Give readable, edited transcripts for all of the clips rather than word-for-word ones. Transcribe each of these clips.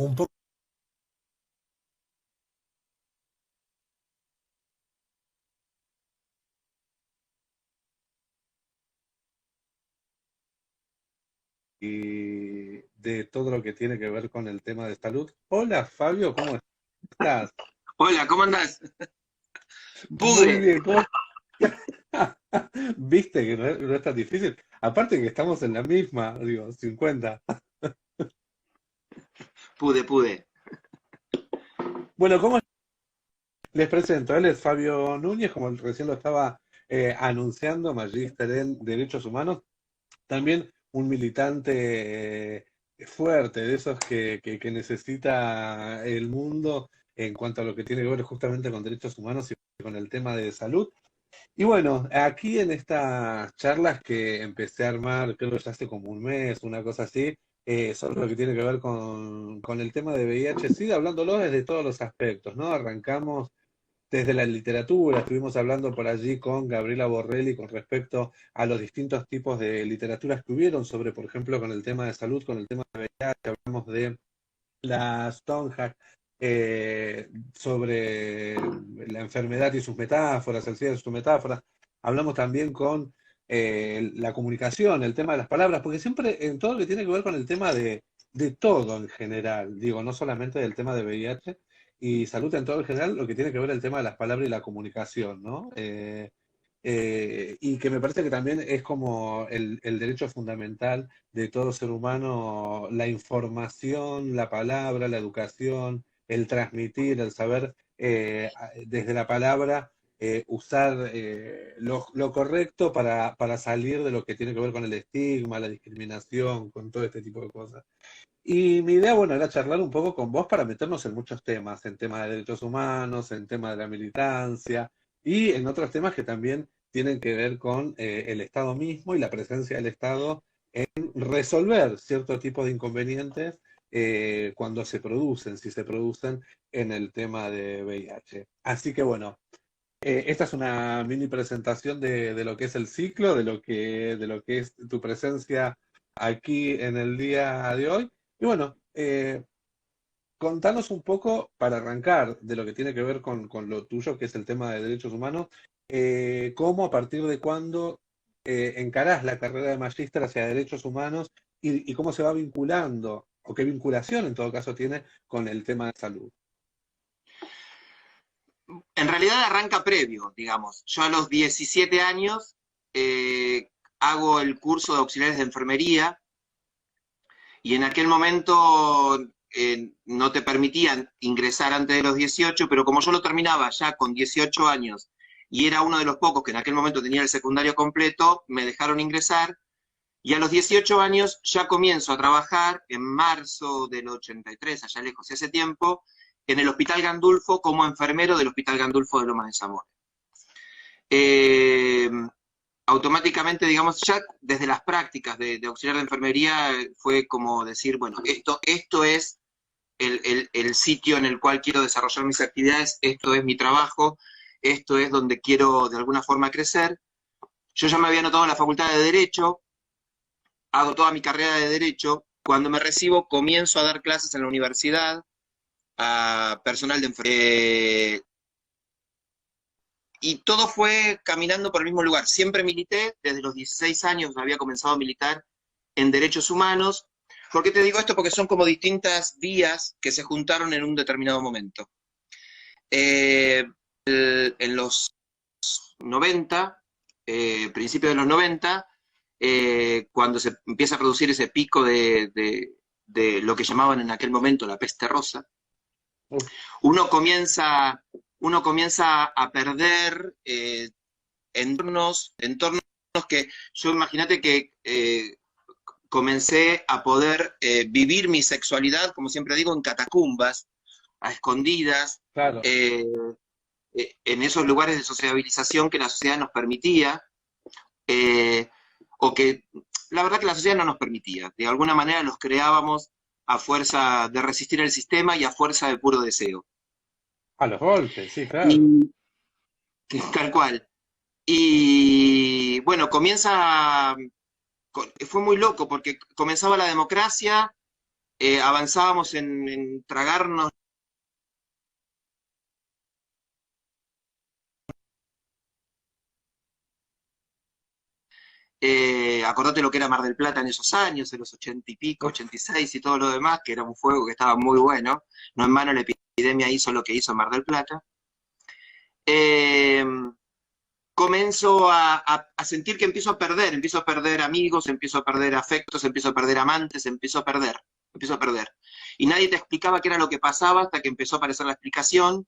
un poco de todo lo que tiene que ver con el tema de salud. Hola Fabio, ¿cómo estás? Hola, ¿cómo andás? Muy Pude, bien, ¿cómo? Viste que no es tan difícil. Aparte que estamos en la misma, digo, 50. pude. Bueno, ¿cómo les presento? Él es Fabio Núñez, como recién lo estaba anunciando, magíster en Derechos Humanos. También un militante fuerte, de esos que necesita el mundo en cuanto a lo que tiene que ver justamente con derechos humanos y con el tema de salud. Y bueno, aquí en estas charlas que empecé a armar, creo que ya hace como un mes, una cosa así, sobre lo que tiene que ver con el tema de VIH, sigue hablándolo desde todos los aspectos, ¿no? Arrancamos desde la literatura, estuvimos hablando por allí con Gabriela Borrelli con respecto a los distintos tipos de literaturas que hubieron sobre, por ejemplo, con el tema de salud, con el tema de VIH, hablamos de la Stonehenge, sobre la enfermedad y sus metáforas, el SIDA y sus metáforas. Hablamos también con la comunicación, el tema de las palabras, porque siempre en todo lo que tiene que ver con el tema de todo en general, digo, no solamente del tema de VIH y salud en todo en general, lo que tiene que ver el tema de las palabras y la comunicación, ¿no? Y que me parece que también es como el derecho fundamental de todo ser humano, la información, la palabra, la educación, el transmitir, el saber desde la palabra usar lo correcto para salir de lo que tiene que ver con el estigma, la discriminación, con todo este tipo de cosas. Y mi idea, bueno, era charlar un poco con vos para meternos en muchos temas, en temas de derechos humanos, en temas de la militancia y en otros temas que también tienen que ver con el Estado mismo y la presencia del Estado en resolver ciertos tipos de inconvenientes cuando se producen, si se producen en el tema de VIH. Así que bueno, esta es una mini presentación de lo que es el ciclo, de lo que es tu presencia aquí en el día de hoy. Y bueno, contanos un poco, para arrancar, de lo que tiene que ver con lo tuyo, que es el tema de derechos humanos, cómo, a partir de cuándo encarás la carrera de magíster hacia derechos humanos y cómo se va vinculando, o qué vinculación en todo caso tiene con el tema de salud. En realidad arranca previo, digamos. Yo a los 17 años eh, hago el curso de auxiliares de enfermería y en aquel momento no te permitían ingresar antes de los 18, pero como yo lo terminaba ya con 18 años y era uno de los pocos que en aquel momento tenía el secundario completo, me dejaron ingresar. Y a los 18 años ya comienzo a trabajar en marzo del 83, allá lejos y hace tiempo, en el Hospital Gandulfo como enfermero del Hospital Gandulfo de Lomas de Zamora. Eh, Automáticamente, digamos, ya desde las prácticas de auxiliar de enfermería fue como decir, bueno, esto es el sitio en el cual quiero desarrollar mis actividades, esto es mi trabajo, esto es donde quiero de alguna forma crecer. Yo ya me había anotado en la Facultad de Derecho, hago toda mi carrera de Derecho. Cuando me recibo, comienzo a dar clases en la universidad a personal de enfermería. Y todo fue caminando por el mismo lugar. Siempre milité, desde los 16 años había comenzado a militar en derechos humanos. ¿Por qué te digo esto? Porque son como distintas vías que se juntaron en un determinado momento. Eh, en los 90, principios de los 90, cuando se empieza a producir ese pico de lo que llamaban en aquel momento la peste rosa, Uf, uno comienza, uno comienza a perder entornos que yo imagínate que comencé a poder vivir mi sexualidad, como siempre digo, en catacumbas, a escondidas, claro. eh, en esos lugares de sociabilización que la sociedad nos permitía, eh, o que la verdad que la sociedad no nos permitía. De alguna manera los creábamos a fuerza de resistir el sistema y a fuerza de puro deseo. A los golpes, sí, claro. Y tal cual. Y bueno, fue muy loco porque comenzaba la democracia, avanzábamos en tragarnos. Acordate lo que era Mar del Plata en esos años, en los 80 y pico, Uf, 86 y todo lo demás, que era un fuego que estaba muy bueno. No en vano la epidemia hizo lo que hizo en Mar del Plata. Eh, Comienzo a sentir que empiezo a perder amigos, empiezo a perder afectos, empiezo a perder amantes, empiezo a perder. Y nadie te explicaba qué era lo que pasaba hasta que empezó a aparecer la explicación.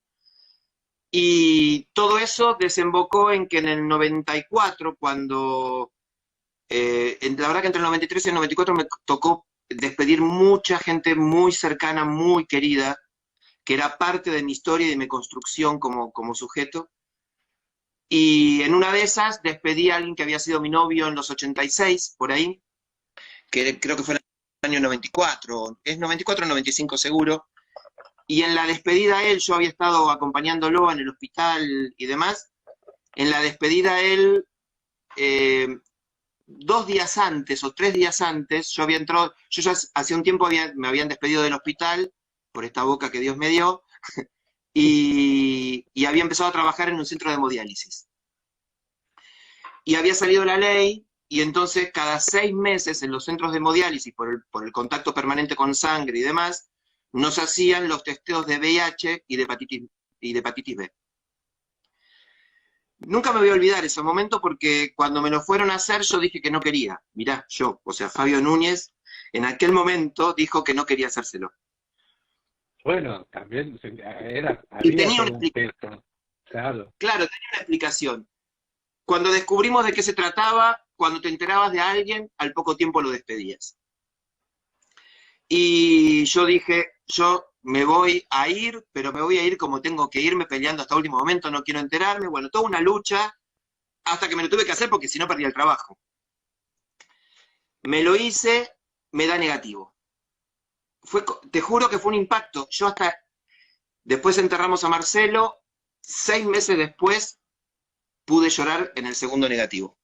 Y todo eso desembocó en que en el 94, cuando la verdad que entre el 93 y el 94 me tocó despedir mucha gente muy cercana, muy querida, que era parte de mi historia y de mi construcción como sujeto. Y en una de esas despedí a alguien que había sido mi novio en los 86, por ahí, que creo que fue en el año 94, es 94 o 95 seguro. Y en la despedida a él, yo había estado acompañándolo en el hospital y demás. En la despedida a él, eh, 2 días antes o 3 días antes, yo había entrado, yo ya hacía un tiempo me habían despedido del hospital por esta boca que Dios me dio, y había empezado a trabajar en un centro de hemodiálisis. Y había salido la ley, y entonces cada 6 meses en los centros de hemodiálisis, por el contacto permanente con sangre y demás, nos hacían los testeos de VIH y de hepatitis B. Nunca me voy a olvidar ese momento porque cuando me lo fueron a hacer yo dije que no quería. Mirá, yo, o sea, Fabio Núñez, en aquel momento dijo que no quería hacérselo. bueno, también Y había tenía todo una un explicación, peso, claro. claro, tenía una explicación. Cuando descubrimos de qué se trataba, cuando te enterabas de alguien, al poco tiempo lo despedías. Y yo dije, yo me voy a ir, pero me voy a ir como tengo que irme, peleando hasta el último momento, no quiero enterarme. Bueno, toda una lucha, hasta que me lo tuve que hacer porque si no perdía el trabajo. Me lo hice, me da negativo. Te juro que fue un impacto. Yo hasta, después enterramos a Marcelo, 6 meses después pude llorar en el segundo negativo.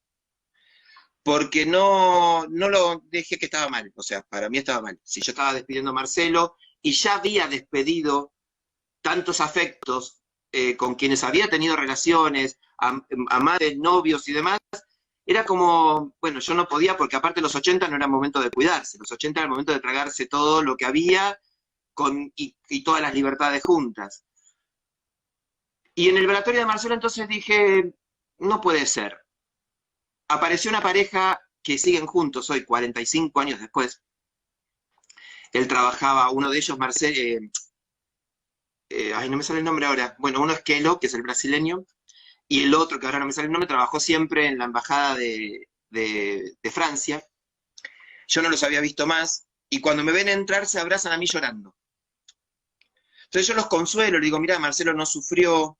Porque no lo dejé que estaba mal. O sea, para mí estaba mal. Si yo estaba despidiendo a Marcelo y ya había despedido tantos afectos con quienes había tenido relaciones, amantes, novios y demás, era como, bueno, yo no podía porque aparte los 80 no era momento de cuidarse, los 80 era el momento de tragarse todo lo que había y todas las libertades juntas. Y en el velatorio de Marcelo entonces dije, no puede ser. Apareció una pareja que siguen juntos hoy, 45 años después. Él trabajaba, uno de ellos, Marcelo, ay, no me sale el nombre ahora. Bueno, uno es Kelo, que es el brasileño, y el otro, que ahora no me sale el nombre, trabajó siempre en la embajada de Francia. Yo no los había visto más, y cuando me ven entrar se abrazan a mí llorando. Entonces yo los consuelo, le digo, mira, Marcelo no sufrió,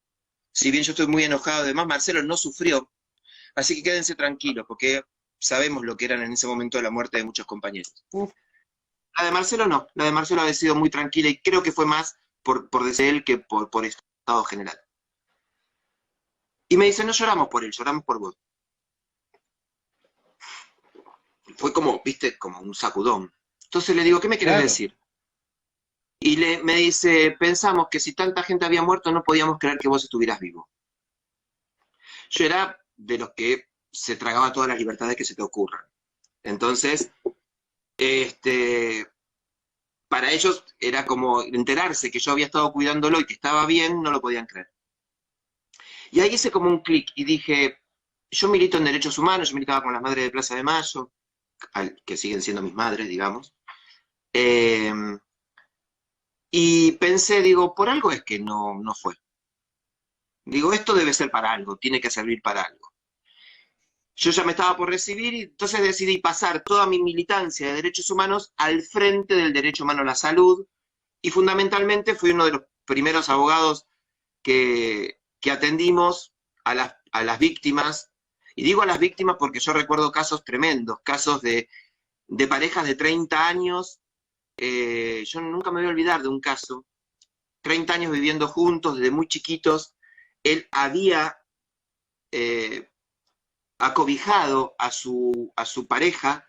si bien yo estoy muy enojado, además Marcelo no sufrió, así que quédense tranquilos, porque sabemos lo que eran en ese momento de la muerte de muchos compañeros. La de Marcelo no, la de Marcelo había sido muy tranquila, y creo que fue más por desde él que por estado general. Y me dice, no lloramos por él, lloramos por vos. Fue como, viste, como un sacudón. Entonces le digo, ¿qué me querés Claro, decir? Y me dice, pensamos que si tanta gente había muerto no podíamos creer que vos estuvieras vivo. Yo era de los que se tragaba todas las libertades que se te ocurran. Entonces, para ellos era como enterarse que yo había estado cuidándolo y que estaba bien, no lo podían creer. Y ahí hice como un clic y dije, yo milito en derechos humanos, yo militaba con las madres de Plaza de Mayo, que siguen siendo mis madres, digamos. Eh, y pensé, digo, por algo es que no fue. Digo, esto debe ser para algo, tiene que servir para algo. Yo ya me estaba por recibir y entonces decidí pasar toda mi militancia de derechos humanos al frente del derecho humano a la salud y fundamentalmente fui uno de los primeros abogados que atendimos a las víctimas. Y digo a las víctimas porque yo recuerdo casos tremendos, casos de parejas de 30 años. Yo nunca me voy a olvidar de un caso, 30 años viviendo juntos, desde muy chiquitos. Él había acobijado a su pareja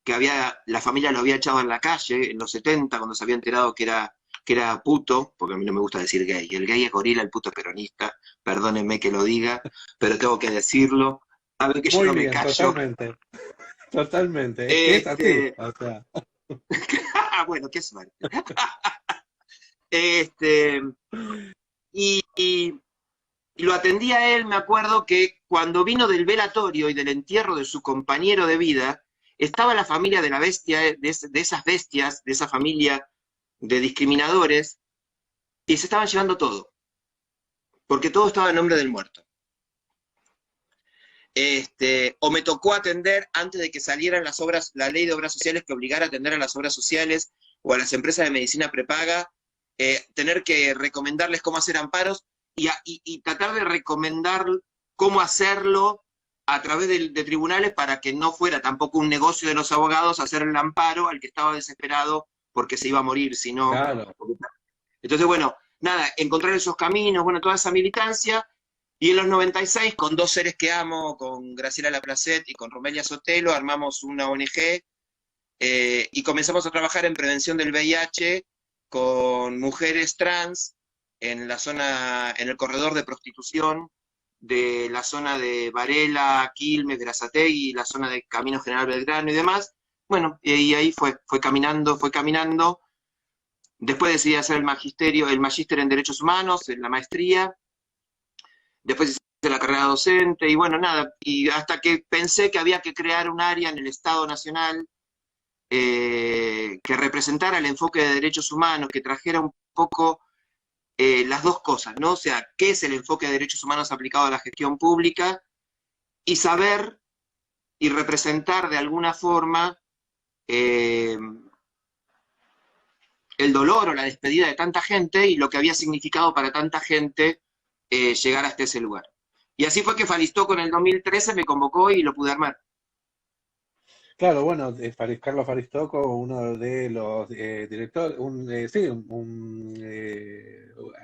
la familia lo había echado en la calle en los 70, cuando se había enterado que era puto, porque a mí no me gusta decir gay. El gay es gorila, el puto es peronista, perdónenme que lo diga, pero tengo que decirlo. Saben que yo Muy no me bien, callo. totalmente. Totalmente. Es que es así. Este, O sea, bueno, qué suerte. Este, y lo atendí a él, me acuerdo que cuando vino del velatorio y del entierro de su compañero de vida, estaba la familia de la bestia, de esas bestias, de esa familia de discriminadores, y se estaban llevando todo, porque todo estaba en nombre del muerto. O me tocó atender antes de que salieran las obras, la ley de obras sociales que obligara a atender a las obras sociales o a las empresas de medicina prepaga, tener que recomendarles cómo hacer amparos y tratar de recomendar cómo hacerlo a través de tribunales para que no fuera tampoco un negocio de los abogados hacer el amparo al que estaba desesperado porque se iba a morir, sino... claro. Entonces, bueno, nada, encontrar esos caminos, bueno, toda esa militancia. Y en los 96, con dos seres que amo, con Graciela Laplacet y con Romelia Sotelo, armamos una ONG y comenzamos a trabajar en prevención del VIH con mujeres trans en la zona, en el corredor de prostitución de la zona de Varela, Quilmes, Berazategui, la zona de Camino General Belgrano y demás. Bueno, y ahí fue caminando, fue caminando. Después decidí hacer el magíster en Derechos Humanos, en la maestría. Después hice la carrera docente y bueno, nada, y hasta que pensé que había que crear un área en el Estado Nacional que representara el enfoque de derechos humanos, que trajera un poco las dos cosas, ¿no? O sea, qué es el enfoque de derechos humanos aplicado a la gestión pública y saber y representar de alguna forma el dolor o la despedida de tanta gente y lo que había significado para tanta gente llegar hasta ese lugar. Y así fue que Falistoco en el 2013 me convocó y lo pude armar. Claro, bueno, Carlos Faristoco, uno de los directores,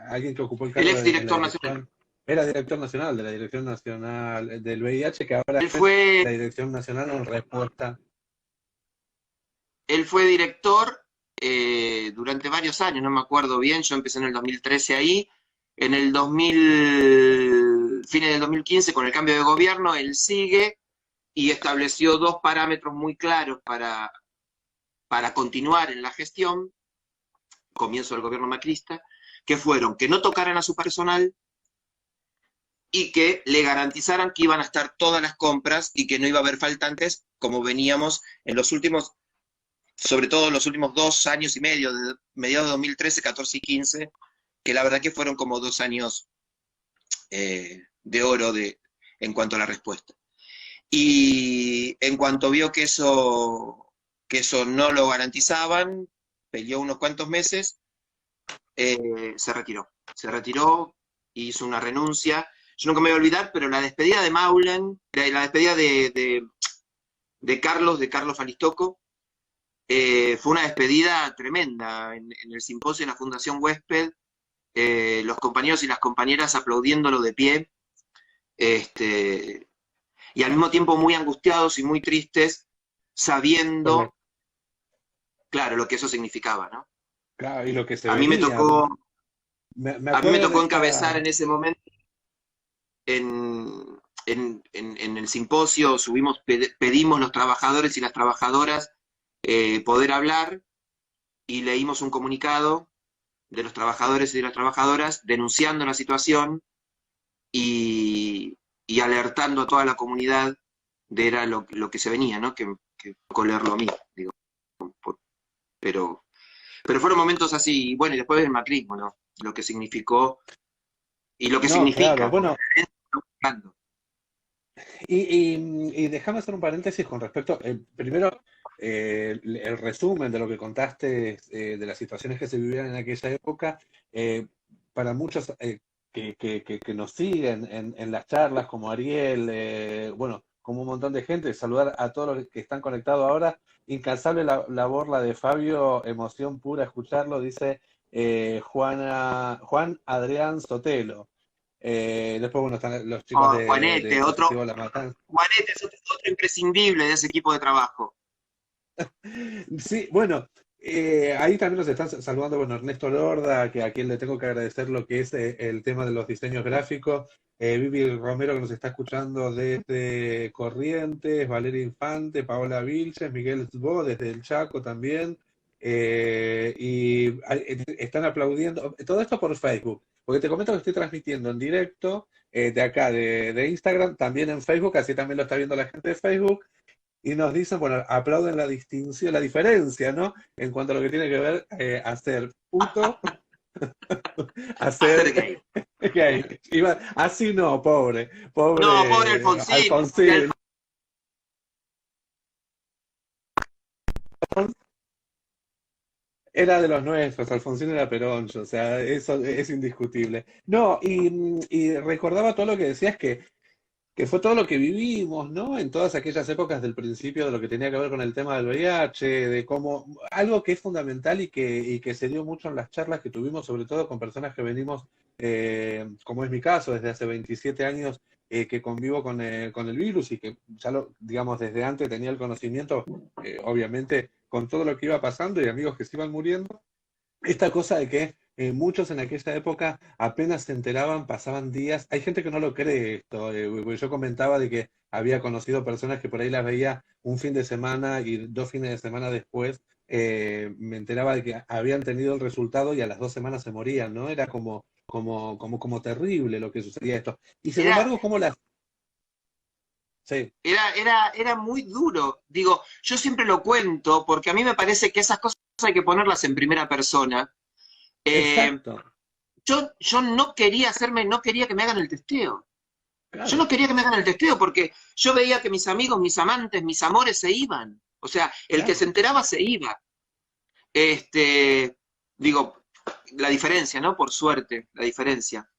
alguien que ocupó el El cargo ex en la director nacional. dirección, era director nacional de la Dirección Nacional del VIH, que ahora Él es fue, la Dirección Nacional en respuesta. él fue director durante varios años, no me acuerdo bien, yo empecé en el 2013 ahí, en el 2000, fines del 2015 con el cambio de gobierno, él sigue y estableció dos parámetros muy claros para continuar en la gestión, comienzo del gobierno macrista, que fueron que no tocaran a su personal y que le garantizaran que iban a estar todas las compras y que no iba a haber faltantes como veníamos en los últimos, sobre todo en los últimos 2 años y medio, de mediados de 2013, 14 y 15, que la verdad que fueron como 2 años de oro en cuanto a la respuesta. Y en cuanto vio que eso no lo garantizaban, peleó unos cuantos meses, se retiró, hizo una renuncia. Yo nunca me voy a olvidar, pero la despedida de Maulen, la despedida de Carlos Falistoco, fue una despedida tremenda en el simposio de la Fundación Huésped, los compañeros y las compañeras aplaudiéndolo de pie, y al mismo tiempo muy angustiados y muy tristes, sabiendo, claro, lo que eso significaba, ¿no? Claro, y lo que se A mí me venía. tocó, Me a mí me acuerdo de tocó encabezar esta. en ese momento en el simposio, pedimos los trabajadores y las trabajadoras poder hablar y leímos un comunicado de los trabajadores y de las trabajadoras denunciando la situación y alertando a toda la comunidad de era lo que se venía, ¿no? Que tocó leerlo a mí, digo, pero fueron momentos así, y bueno, y después del macrismo, ¿no? Lo que significó y lo que No, claro, significa. bueno, y déjame hacer un paréntesis con respecto, primero, el resumen de lo que contaste, de las situaciones que se vivían en aquella época, para muchos que nos siguen en las charlas, como Ariel, bueno, como un montón de gente, saludar a todos los que están conectados ahora, incansable labor la de Fabio, emoción pura escucharlo, dice Juan Adrián Sotelo. Después, bueno, están los chicos de Juanete, Positivo La Matanza. Juanete es otro imprescindible de ese equipo de trabajo. Sí, bueno, ahí también nos están saludando, bueno, Ernesto Lorda, que a quien le tengo que agradecer lo que es el tema de los diseños gráficos, Vivi Romero que nos está escuchando desde Corrientes, Valeria Infante, Paola Vilches, Miguel Sbo desde el Chaco también, están aplaudiendo, todo esto por Facebook, porque te comento que estoy transmitiendo en directo de acá, de Instagram, también en Facebook, así también lo está viendo la gente de Facebook y nos dicen, bueno, aplauden la distinción, la diferencia, ¿no? En cuanto a lo que tiene que ver hacer puto, Hacer hacer gay. gay. Así no, pobre, No, pobre pobre Alfonsín. Alfonsín. Era de los nuestros, Alfonsín era peroncho, o sea, eso es indiscutible. No, y recordaba todo lo que decías que fue todo lo que vivimos, ¿no? En todas aquellas épocas del principio de lo que tenía que ver con el tema del VIH, de cómo, algo que es fundamental y que se dio mucho en las charlas que tuvimos, sobre todo con personas que venimos, como es mi caso, desde hace 27 años que convivo con el virus y que ya lo, digamos, desde antes tenía el conocimiento, obviamente, con todo lo que iba pasando y amigos que se iban muriendo esta cosa de que muchos en aquella época apenas se enteraban, pasaban días. Hay gente que no lo cree esto. Porque yo comentaba de que había conocido personas que por ahí las veía un fin de semana y 2 fines de semana después me enteraba de que habían tenido el resultado y a las 2 semanas se morían, ¿no? Era como terrible lo que sucedía esto. Y sin Era, embargo, como las... Sí, era muy duro. Digo, yo siempre lo cuento porque a mí me parece que esas cosas hay que ponerlas en primera persona. Eh, exacto, yo no quería no quería que me hagan el testeo. Yo no claro, quería que me hagan el testeo porque yo veía que mis amigos, mis amantes, mis amores se iban. O sea, el que se claro. enteraba se iba. Este, digo, la diferencia, ¿no? Por suerte, la diferencia.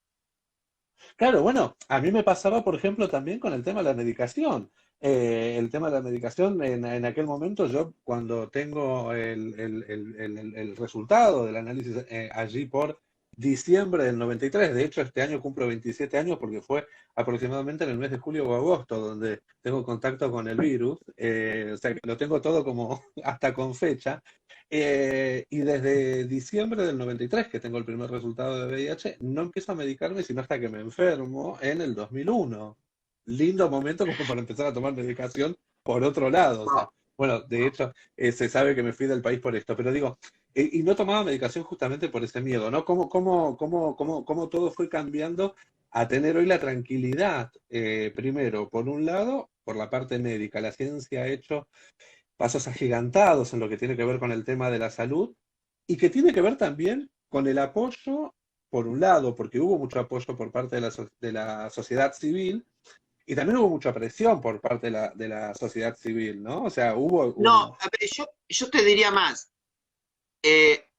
Claro, bueno, a mí me pasaba, por ejemplo, también con el tema de la medicación. El tema de la medicación, en aquel momento, yo cuando tengo el resultado del análisis allí por diciembre del 93, de hecho este año cumplo 27 años porque fue aproximadamente en el mes de julio o agosto donde tengo contacto con el virus, o sea que lo tengo todo como hasta con fecha. Y desde diciembre del 93, que tengo el primer resultado de VIH, no empiezo a medicarme sino hasta que me enfermo en el 2001. Lindo momento como para empezar a tomar medicación por otro lado. O sea, bueno, de hecho, se sabe que me fui del país por esto, pero digo, y no tomaba medicación justamente por ese miedo, ¿no? Cómo todo fue cambiando a tener hoy la tranquilidad, primero, por un lado, por la parte médica. La ciencia ha hecho pasos agigantados en lo que tiene que ver con el tema de la salud y que tiene que ver también con el apoyo, por un lado, porque hubo mucho apoyo por parte de la sociedad civil y también hubo mucha presión por parte de la sociedad civil, ¿no? O sea, hubo No, un... a ver, yo te diría más. Eh,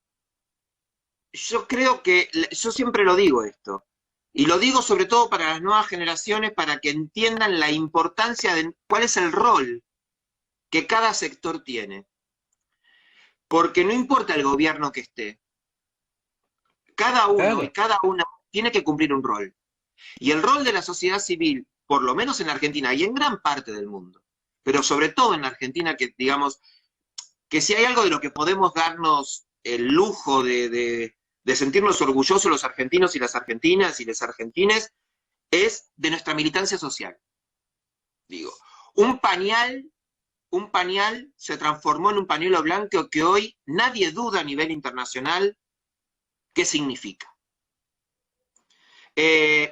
yo creo que, yo siempre lo digo esto, y lo digo sobre todo para las nuevas generaciones, para que entiendan la importancia de cuál es el rol que cada sector tiene. Porque no importa el gobierno que esté, cada uno y Claro, cada una tiene que cumplir un rol. Y el rol de la sociedad civil, por lo menos en Argentina y en gran parte del mundo, pero sobre todo en Argentina, que digamos, que si hay algo de lo que podemos darnos el lujo de sentirnos orgullosos los argentinos y las argentinas y los argentines, es de nuestra militancia social. Digo, un pañal, un pañal se transformó en un pañuelo blanco que hoy nadie duda a nivel internacional qué significa.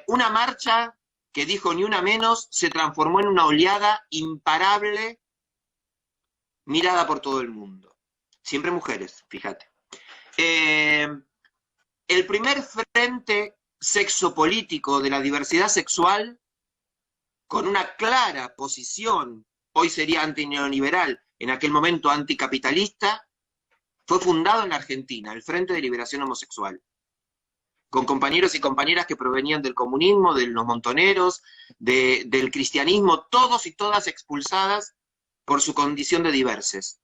Una marcha que dijo ni una menos se transformó en una oleada imparable mirada por todo el mundo. Siempre mujeres, fíjate. Eh, el primer frente sexopolítico de la diversidad sexual, con una clara posición, hoy sería antineoliberal, en aquel momento anticapitalista, fue fundado en Argentina, el Frente de Liberación Homosexual, con compañeros y compañeras que provenían del comunismo, de los montoneros, del cristianismo, todos y todas expulsadas por su condición de diverses.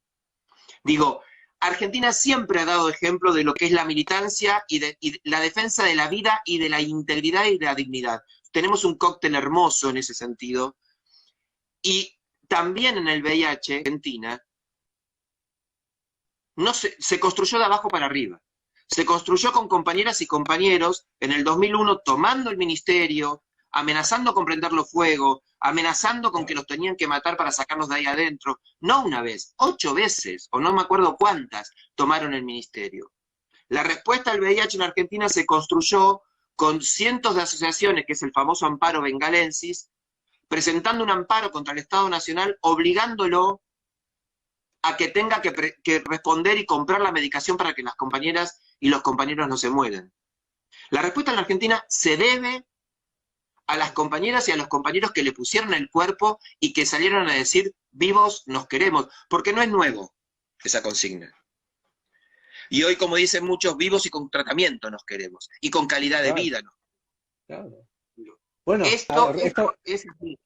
Digo, Argentina siempre ha dado ejemplo de lo que es la militancia y la defensa de la vida y de la integridad y de la dignidad. Tenemos un cóctel hermoso en ese sentido. Y también en el VIH, Argentina, No se construyó de abajo para arriba. Se construyó con compañeras y compañeros en el 2001 tomando el ministerio, amenazando con prenderlo fuego, amenazando con que los tenían que matar para sacarlos de ahí adentro. No una vez, 8 veces, o no me acuerdo cuántas, tomaron el ministerio. La respuesta al VIH en Argentina se construyó con cientos de asociaciones, que es el famoso amparo bengalensis, presentando un amparo contra el Estado Nacional, obligándolo a que tenga que responder y comprar la medicación para que las compañeras y los compañeros no se mueran. La respuesta en la Argentina se debe a las compañeras y a los compañeros que le pusieron el cuerpo y que salieron a decir, vivos nos queremos, porque no es nuevo esa consigna. Y hoy, como dicen muchos, vivos y con tratamiento nos queremos, y con calidad de vida. Claro. Bueno, esto es así.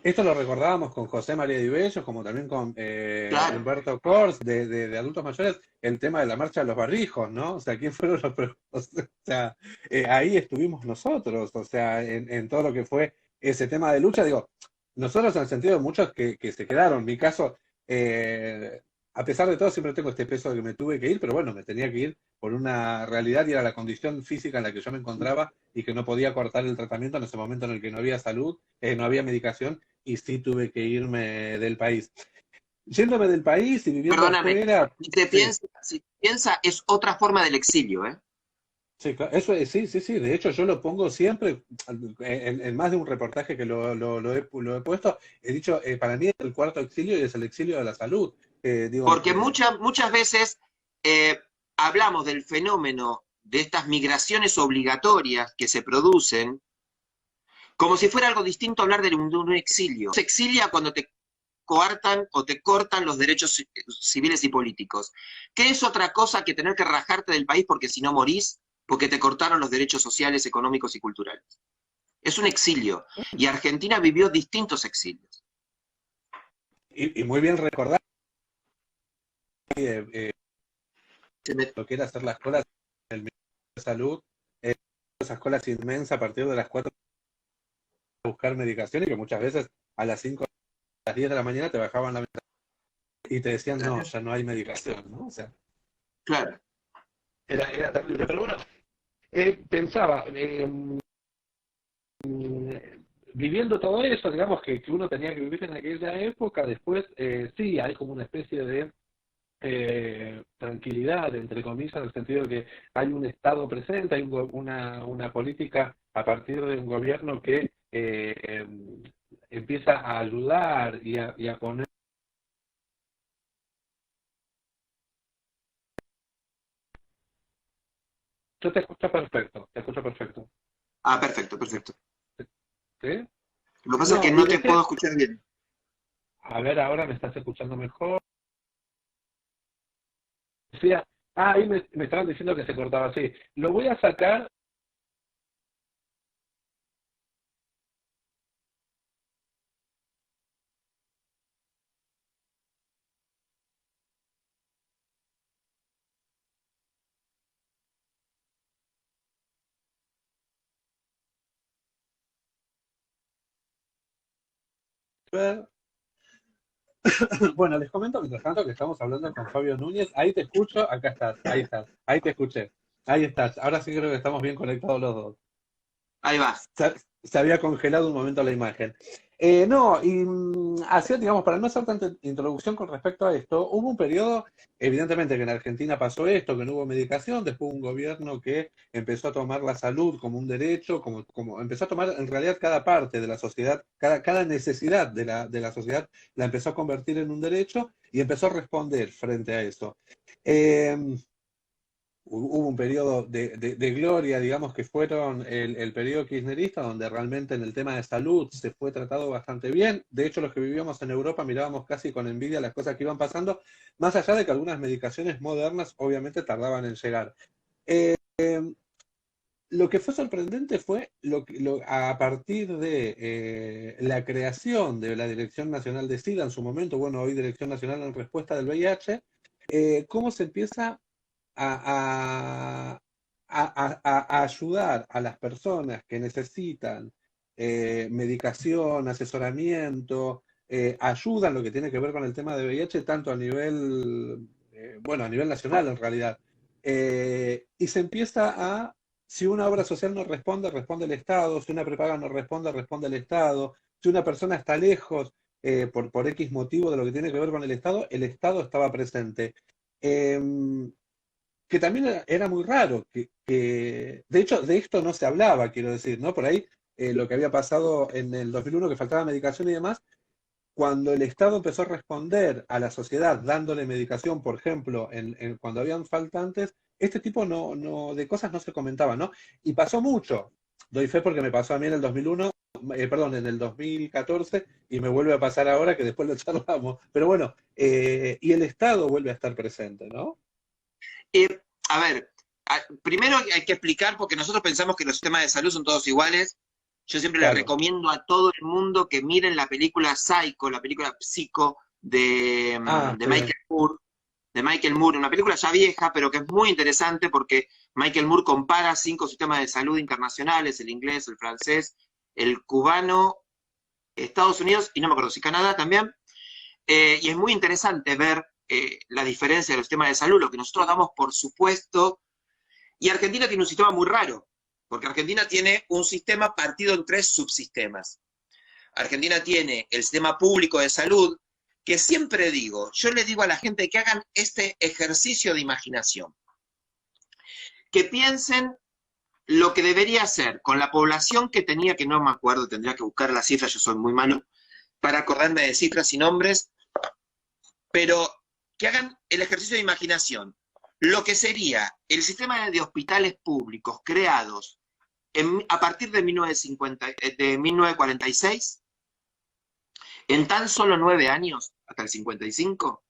Esto lo recordábamos con José María Di Bello, como también con Claro. Humberto Kors, de adultos mayores, el tema de la marcha de los barrijos, ¿no? O sea, ¿quién fueron los o sea, ahí estuvimos nosotros, o sea, en todo lo que fue ese tema de lucha, digo, nosotros en el sentido de muchos que se quedaron. En mi caso, a pesar de todo, siempre tengo este peso de que me tuve que ir, pero bueno, me tenía que ir por una realidad y era la condición física en la que yo me encontraba y que no podía cortar el tratamiento en ese momento en el que no había salud, no había medicación, y sí tuve que irme del país. Yéndome del país y viviendo Perdóname, afuera... si piensa, es otra forma del exilio, ¿eh? Sí, eso es, sí, sí, sí. De hecho, yo lo pongo siempre, en más de un reportaje que lo he puesto, he dicho, para mí el cuarto exilio es el exilio de la salud. Porque muchas veces hablamos del fenómeno de estas migraciones obligatorias que se producen, como si fuera algo distinto hablar de un exilio. Se exilia cuando te coartan o te cortan los derechos civiles y políticos. ¿Qué es otra cosa que tener que rajarte del país porque si no morís, porque te cortaron los derechos sociales, económicos y culturales? Es un exilio. Y Argentina vivió distintos exilios. Y muy bien recordar lo que era hacer las colas en el Ministerio de Salud, esas colas inmensas a partir de las 4 a buscar medicación, y que muchas veces a las 5, a las 10 de la mañana te bajaban la medicación y te decían, no, ya no hay medicación, ¿no? O sea, claro. Era terrible, pero bueno, pensaba, viviendo todo eso, digamos que uno tenía que vivir en aquella época, después sí, hay como una especie de tranquilidad, entre comillas, en el sentido de que hay un Estado presente, hay una política a partir de un gobierno que empieza a ayudar y a poner... Yo te escucho perfecto, te escucho perfecto. Ah, perfecto, perfecto. ¿Sí? Lo que pasa es que no te puedo escuchar bien. A ver, ahora me estás escuchando mejor. Decía, ahí me estaban diciendo que se cortaba así. Lo voy a sacar. Bueno, les comento mientras tanto que estamos hablando con Fabio Núñez. Ahí te escucho, acá estás, ahí te escuché. Ahí estás. Ahora sí creo que estamos bien conectados los dos. Ahí va. Se había congelado un momento la imagen. No, y así, digamos, para no hacer tanta introducción con respecto a esto, hubo un periodo, evidentemente que en Argentina pasó esto, que no hubo medicación, después un gobierno que empezó a tomar la salud como un derecho, como empezó a tomar en realidad cada parte de la sociedad, cada necesidad de la sociedad la empezó a convertir en un derecho y empezó a responder frente a eso. Hubo un periodo de gloria, digamos, que fueron el periodo kirchnerista, donde realmente en el tema de salud se fue tratado bastante bien. De hecho, los que vivíamos en Europa mirábamos casi con envidia las cosas que iban pasando, más allá de que algunas medicaciones modernas obviamente tardaban en llegar. Lo que fue sorprendente fue a partir de la creación de la Dirección Nacional de SIDA en su momento, bueno, hoy Dirección Nacional en Respuesta del VIH, cómo se empieza a, a ayudar a las personas que necesitan medicación, asesoramiento, ayuda en lo que tiene que ver con el tema de VIH, tanto a nivel bueno, a nivel nacional en realidad. Y se empieza a, si una obra social no responde, responde el Estado, si una prepaga no responde, responde el Estado, si una persona está lejos por X motivo de lo que tiene que ver con el Estado estaba presente. Eh, que también era muy raro, de hecho de esto no se hablaba, quiero decir, ¿no? Por ahí lo que había pasado en el 2001, que faltaba medicación y demás, cuando el Estado empezó a responder a la sociedad dándole medicación, por ejemplo, cuando habían faltantes, este tipo de cosas no se comentaban, ¿no? Y pasó mucho. Doy fe porque me pasó a mí en el 2001, perdón, en el 2014, y me vuelve a pasar ahora que después lo charlamos. Pero bueno, y el Estado vuelve a estar presente, ¿no? A ver, primero hay que explicar, porque nosotros pensamos que los sistemas de salud son todos iguales. Yo siempre les Claro. recomiendo a todo el mundo que miren la película Psycho, la película Psycho Ah, de sí. Michael Moore, una película ya vieja, pero que es muy interesante porque Michael Moore compara 5 sistemas de salud internacionales, el inglés, el francés, el cubano, Estados Unidos, y no me acuerdo si Canadá también, y es muy interesante ver la diferencia de los sistemas de salud, lo que nosotros damos por supuesto, y Argentina tiene un sistema muy raro, porque Argentina tiene un sistema partido en 3 subsistemas. Argentina tiene el sistema público de salud, que siempre digo, yo le digo a la gente que hagan este ejercicio de imaginación, que piensen lo que debería ser con la población que tenía, que no me acuerdo, tendría que buscar las cifras, yo soy muy malo para acordarme de cifras y nombres, pero que hagan el ejercicio de imaginación. Lo que sería el sistema de hospitales públicos creados a partir de 1946, en tan solo 9 años, hasta el 55,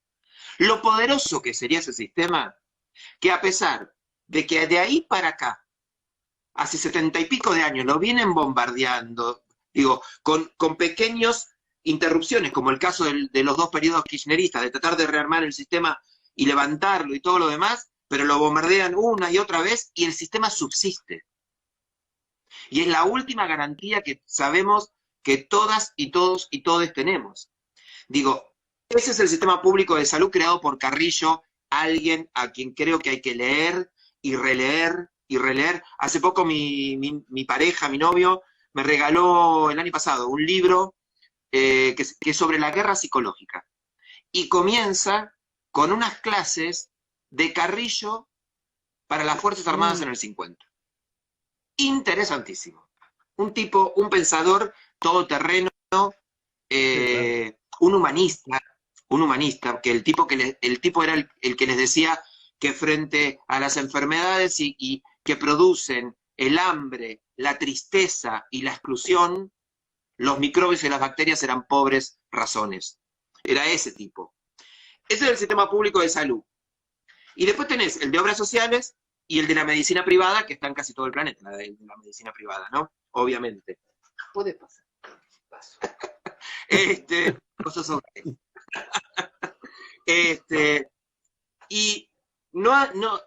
lo poderoso que sería ese sistema, que a pesar de que de ahí para acá, hace 70 y pico de años, lo vienen bombardeando, digo, con pequeños interrupciones, como el caso de los 2 periodos kirchneristas, de tratar de rearmar el sistema y levantarlo y todo lo demás, pero lo bombardean una y otra vez y el sistema subsiste. Y es la última garantía que sabemos que todas y todos y todes tenemos. Digo, ese es el sistema público de salud creado por Carrillo, alguien a quien creo que hay que leer y releer y releer. Hace poco mi pareja, mi novio, me regaló el año pasado un libro que es sobre la guerra psicológica. Y comienza con unas clases de Carrillo para las Fuerzas Armadas en el 50. Interesantísimo. Un tipo, un pensador todoterreno, Sí, claro. un humanista, que el tipo era el que les decía que frente a las enfermedades y que producen el hambre, la tristeza y la exclusión, los microbios y las bacterias eran pobres razones. Era ese tipo. Ese es el sistema público de salud. Y después tenés el de obras sociales y el de la medicina privada, que está en casi todo el planeta, la medicina privada, ¿no? Obviamente. Puede pasar. Paso. Cosas sobre. Y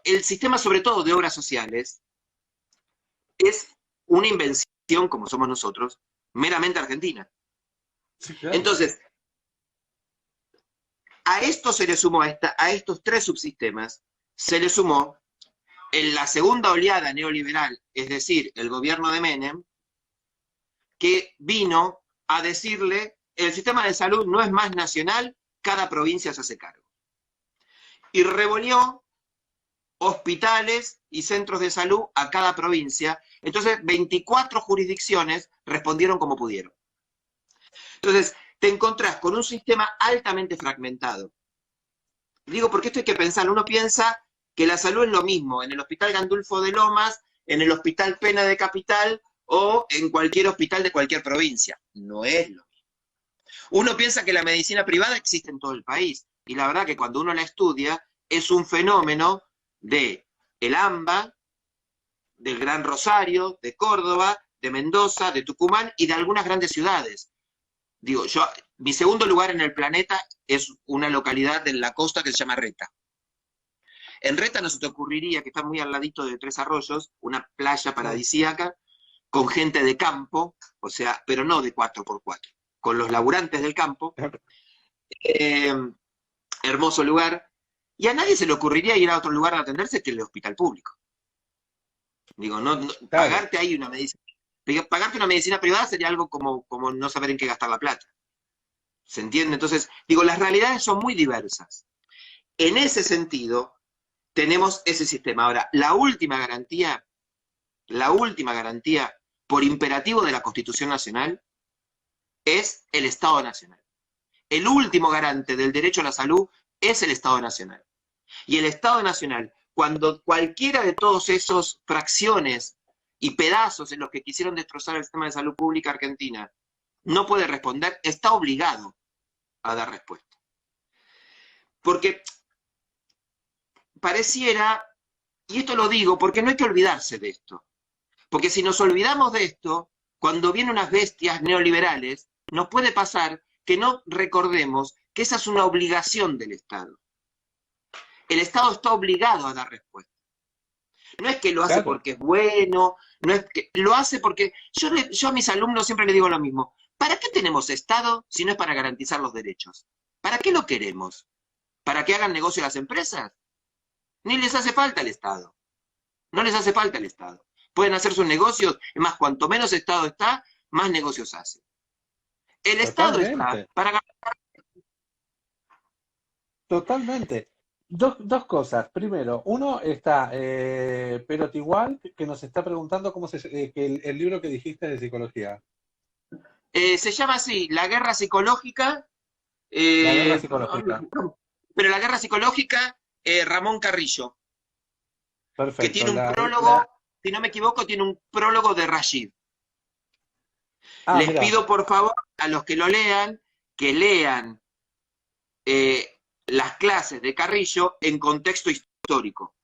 el sistema, sobre todo de obras sociales, es una invención, como somos nosotros, meramente argentina. Sí, claro. Entonces, a esto se le sumó, a estos 3 subsistemas, se le sumó en la segunda oleada neoliberal, es decir, el gobierno de Menem, que vino a decirle, el sistema de salud no es más nacional, cada provincia se hace cargo. Y revolvió hospitales y centros de salud a cada provincia. Entonces, 24 jurisdicciones respondieron como pudieron. Entonces, te encontrás con un sistema altamente fragmentado. Digo, porque esto hay que pensar. Uno piensa que la salud es lo mismo en el Hospital Gandulfo de Lomas, en el Hospital Pena de Capital o en cualquier hospital de cualquier provincia. No es lo mismo. Uno piensa que la medicina privada existe en todo el país. Y la verdad que cuando uno la estudia, es un fenómeno de el AMBA, del Gran Rosario, de Córdoba, de Mendoza, de Tucumán y de algunas grandes ciudades. Digo, mi segundo lugar en el planeta es una localidad de la costa que se llama Reta. En Reta no se te ocurriría, que está muy al ladito de 3 Arroyos, una playa paradisíaca, con gente de campo, o sea, pero no de 4x4, con los laburantes del campo. Hermoso lugar. Y a nadie se le ocurriría ir a otro lugar a atenderse que el hospital público. Digo, Claro, pagarte una medicina privada sería algo como no saber en qué gastar la plata. ¿Se entiende? Entonces, digo, las realidades son muy diversas. En ese sentido, tenemos ese sistema. Ahora, la última garantía por imperativo de la Constitución Nacional es el Estado Nacional. El último garante del derecho a la salud es el Estado Nacional. Y el Estado Nacional, cuando cualquiera de todos esos fracciones y pedazos en los que quisieron destrozar el sistema de salud pública argentina no puede responder, está obligado a dar respuesta. Porque pareciera, y esto lo digo porque no hay que olvidarse de esto, porque si nos olvidamos de esto, cuando vienen unas bestias neoliberales, nos puede pasar que no recordemos que esa es una obligación del Estado. El Estado está obligado a dar respuesta. No es que lo hace claro. porque es bueno, no es que lo hace porque yo a mis alumnos siempre les digo lo mismo. ¿Para qué tenemos Estado si no es para garantizar los derechos? ¿Para qué lo queremos? ¿Para que hagan negocio las empresas? Ni les hace falta el Estado. No les hace falta el Estado. Pueden hacer sus negocios, es más, cuanto menos Estado está, más negocios hacen. El Estado está Totalmente, para ganar. totalmente. Dos cosas. Primero, uno está Pero igual que nos está preguntando que el libro que dijiste de psicología, Se llama así, la guerra psicológica, la guerra eh, psicológica. pero la guerra psicológica, Ramón Carrillo, que Perfecto. tiene un prólogo, si no me equivoco, tiene un prólogo de Rashid. Les Mira, pido por favor a los que lo lean, que lean las clases de Carrillo en contexto histórico.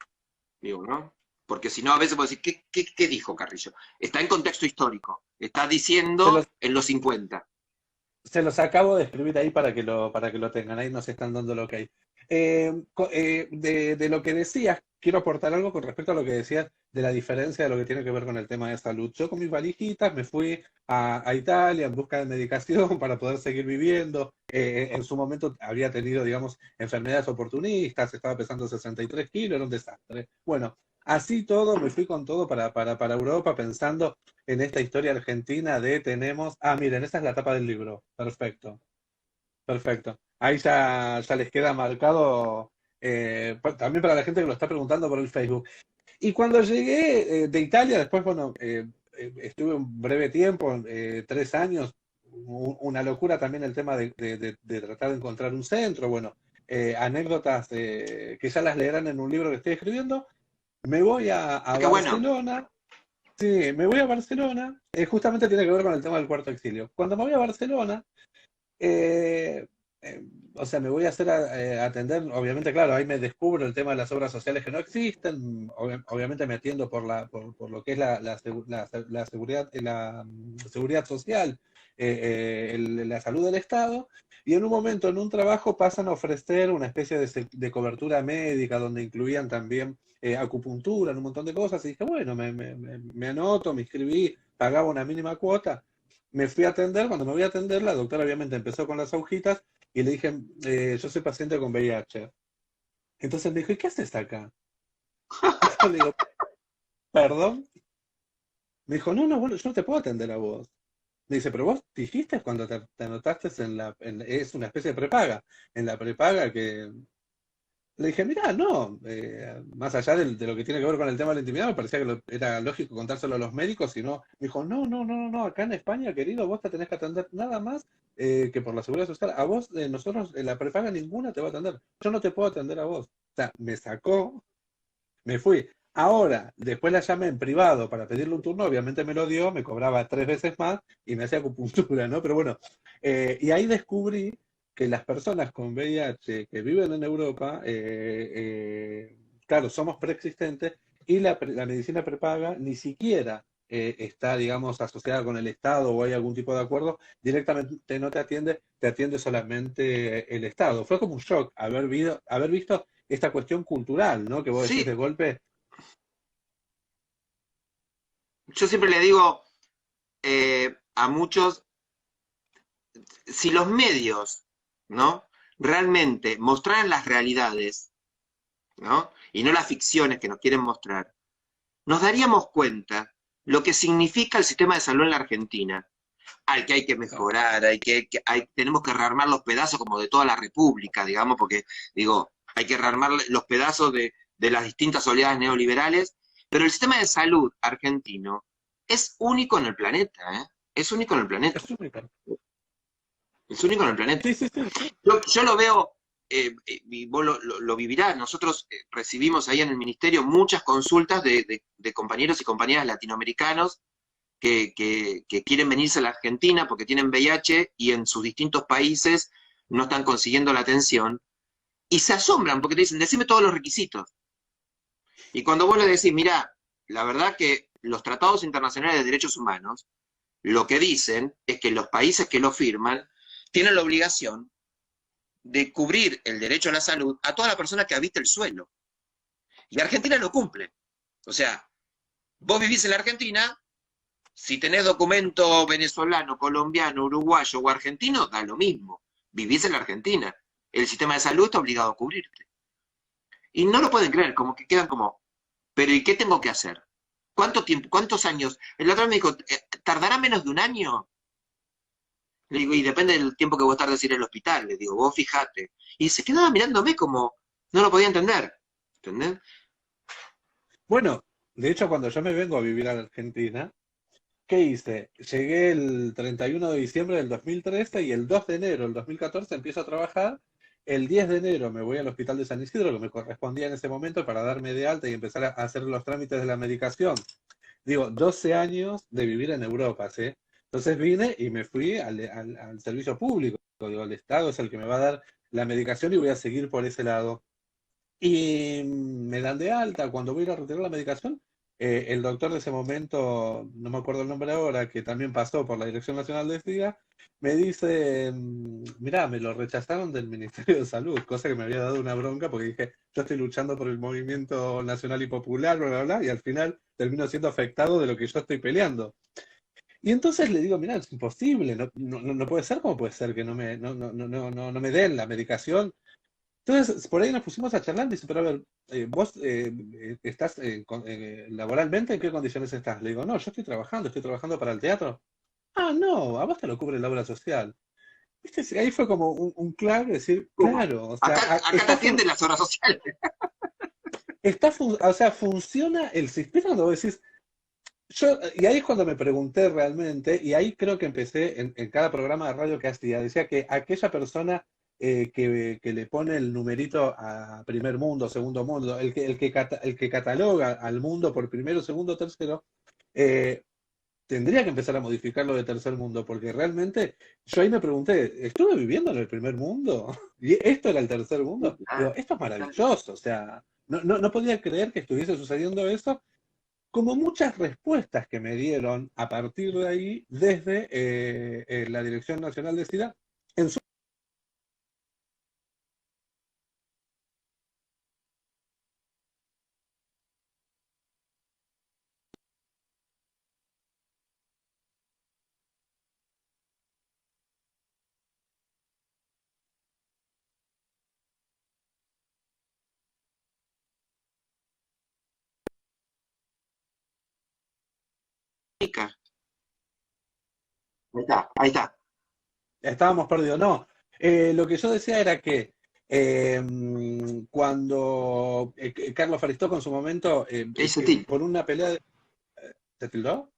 Digo, ¿no? Porque si no, a veces puedo decir, ¿qué dijo Carrillo? Está en contexto histórico. Está se diciendo los, en los 50. se los acabo de escribir ahí para que lo tengan. Ahí nos están dando lo que hay. De lo que decías, quiero aportar algo con respecto a lo que decías de la diferencia de lo que tiene que ver con el tema de salud. Yo con mis valijitas me fui a Italia en busca de medicación para poder seguir viviendo. En su momento había tenido, digamos, enfermedades oportunistas, estaba pesando 63 kilos, era un desastre. Bueno, así todo, me fui con todo para Europa pensando en esta historia argentina de tenemos... miren, esa es la tapa del libro. Perfecto. Perfecto. Ahí ya les queda marcado, también para la gente que lo está preguntando por el Facebook. Y cuando llegué de Italia, después, bueno, estuve un breve tiempo, 3 años, una locura también el tema de tratar de encontrar un centro, bueno, anécdotas que ya las leerán en un libro que estoy escribiendo. Me voy a Qué bueno. Barcelona, sí, me voy a Barcelona, justamente tiene que ver con el tema del cuarto exilio. Cuando me voy a Barcelona, eh, eh, o sea, me voy a hacer atender, obviamente, claro, ahí me descubro el tema de las obras sociales que no existen, obviamente me atiendo por lo que es la seguridad, seguridad social, la salud del Estado, y en un momento, en un trabajo, pasan a ofrecer una especie de cobertura médica donde incluían también acupuntura, un montón de cosas, y dije, bueno, me anoto, me inscribí, pagaba una mínima cuota. Me fui a atender, cuando me voy a atender, la doctora obviamente empezó con las agujitas y le dije, yo soy paciente con VIH. Entonces me dijo, ¿y qué haces acá? Y yo le digo, perdón. Me dijo, no, no, bueno, yo no te puedo atender a vos. Me dice, pero vos dijiste cuando te anotaste es una especie de prepaga, en la prepaga que... Le dije, mirá, no, más allá de lo que tiene que ver con el tema de la intimidad, me parecía que era lógico contárselo a los médicos, y no, me dijo, no, no, no, no, no, acá en España, querido, vos te tenés que atender nada más que por la seguridad social. A vos, nosotros, la prepaga ninguna te va a atender. Yo no te puedo atender a vos. O sea, me sacó, me fui. Ahora, después la llamé en privado para pedirle un turno, obviamente me lo dio, me cobraba 3 veces más y me hacía acupuntura, ¿no? Pero bueno, y ahí descubrí que las personas con VIH que viven en Europa, claro, somos preexistentes y la medicina prepaga ni siquiera está, digamos, asociada con el Estado o hay algún tipo de acuerdo, directamente no te atiende solamente el Estado. Fue como un shock haber visto esta cuestión cultural, ¿no? Que vos decís Sí, de golpe. yo siempre le digo a muchos, si los medios, ¿no? Realmente mostraran las realidades, ¿no? Y no las ficciones que nos quieren mostrar, nos daríamos cuenta lo que significa el sistema de salud en la Argentina, al que hay que mejorar, tenemos que rearmar los pedazos como de toda la República, digamos, porque, digo, hay que rearmar los pedazos de las distintas oleadas neoliberales, pero el sistema de salud argentino es único en el planeta, ¿eh? Es único en el planeta. Es único. Es único en el planeta. Sí, sí, sí. Yo lo veo, y vos lo vivirás, nosotros recibimos ahí en el ministerio muchas consultas de compañeros y compañeras latinoamericanos que quieren venirse a la Argentina porque tienen VIH y en sus distintos países no están consiguiendo la atención, y se asombran porque te dicen, decime todos los requisitos. Y cuando vos le decís, mira, la verdad que los tratados internacionales de derechos humanos, lo que dicen es que los países que lo firman tienen la obligación de cubrir el derecho a la salud a toda la persona que habita el suelo. Y Argentina lo cumple. O sea, vos vivís en la Argentina, si tenés documento venezolano, colombiano, uruguayo o argentino, da lo mismo. Vivís en la Argentina. El sistema de salud está obligado a cubrirte. Y no lo pueden creer, como que quedan como, pero ¿y qué tengo que hacer? ¿Cuánto tiempo? ¿Cuántos años? El otro me dijo, ¿tardará menos de un año? Le digo, y depende del tiempo que vos tardes en ir al hospital. Le digo, vos fijate. Y se quedaba mirándome como, no lo podía entender. ¿Entendés? Bueno, de hecho, cuando yo me vengo a vivir a la Argentina, ¿qué hice? Llegué el 31 de diciembre del 2013 y el 2 de enero del 2014 empiezo a trabajar. El 10 de enero me voy al hospital de San Isidro, que me correspondía en ese momento para darme de alta y empezar a hacer los trámites de la medicación. Digo, 12 años de vivir en Europa, ¿sí? Entonces vine y me fui al servicio público. Digo, el Estado es el que me va a dar la medicación y voy a seguir por ese lado. Y me dan de alta. Cuando voy a ir a retirar la medicación, el doctor de ese momento, no me acuerdo el nombre ahora, que también pasó por la Dirección Nacional de SIDA, me dice, mirá, me lo rechazaron del Ministerio de Salud, cosa que me había dado una bronca porque dije, yo estoy luchando por el movimiento nacional y popular, bla, bla, bla, y al final termino siendo afectado de lo que yo estoy peleando. Y entonces le digo, mirá, es imposible, no puede ser como puede ser que no me den la medicación. Entonces, por ahí nos pusimos a charlar y dice, pero a ver, vos estás laboralmente, ¿en qué condiciones estás? Le digo, no, yo estoy trabajando para el teatro. Ah, no, a vos te lo cubre la obra social. ¿Viste? Sí, ahí fue como un claro, decir, claro, o sea, Acá te atienden las horas sociales. o sea, funciona el sistema cuando vos decís, y ahí es cuando me pregunté realmente, y ahí creo que empecé en cada programa de radio que hacía, decía que aquella persona que le pone el numerito a primer mundo, segundo mundo, el que cataloga al mundo por primero, segundo, tercero, eh, tendría que empezar a modificarlo de tercer mundo, porque realmente yo ahí me pregunté, ¿estuve viviendo en el primer mundo? ¿Y esto era el tercer mundo? Digo, esto es maravilloso, o sea, no podía creer que estuviese sucediendo eso, como muchas respuestas que me dieron a partir de ahí desde la Dirección Nacional de SIDA en su Ahí está, ahí está. estábamos perdidos. No, lo que yo decía era que cuando Carlos Faristó en su momento, Ese tipo. por una pelea de... ¿Se tildó?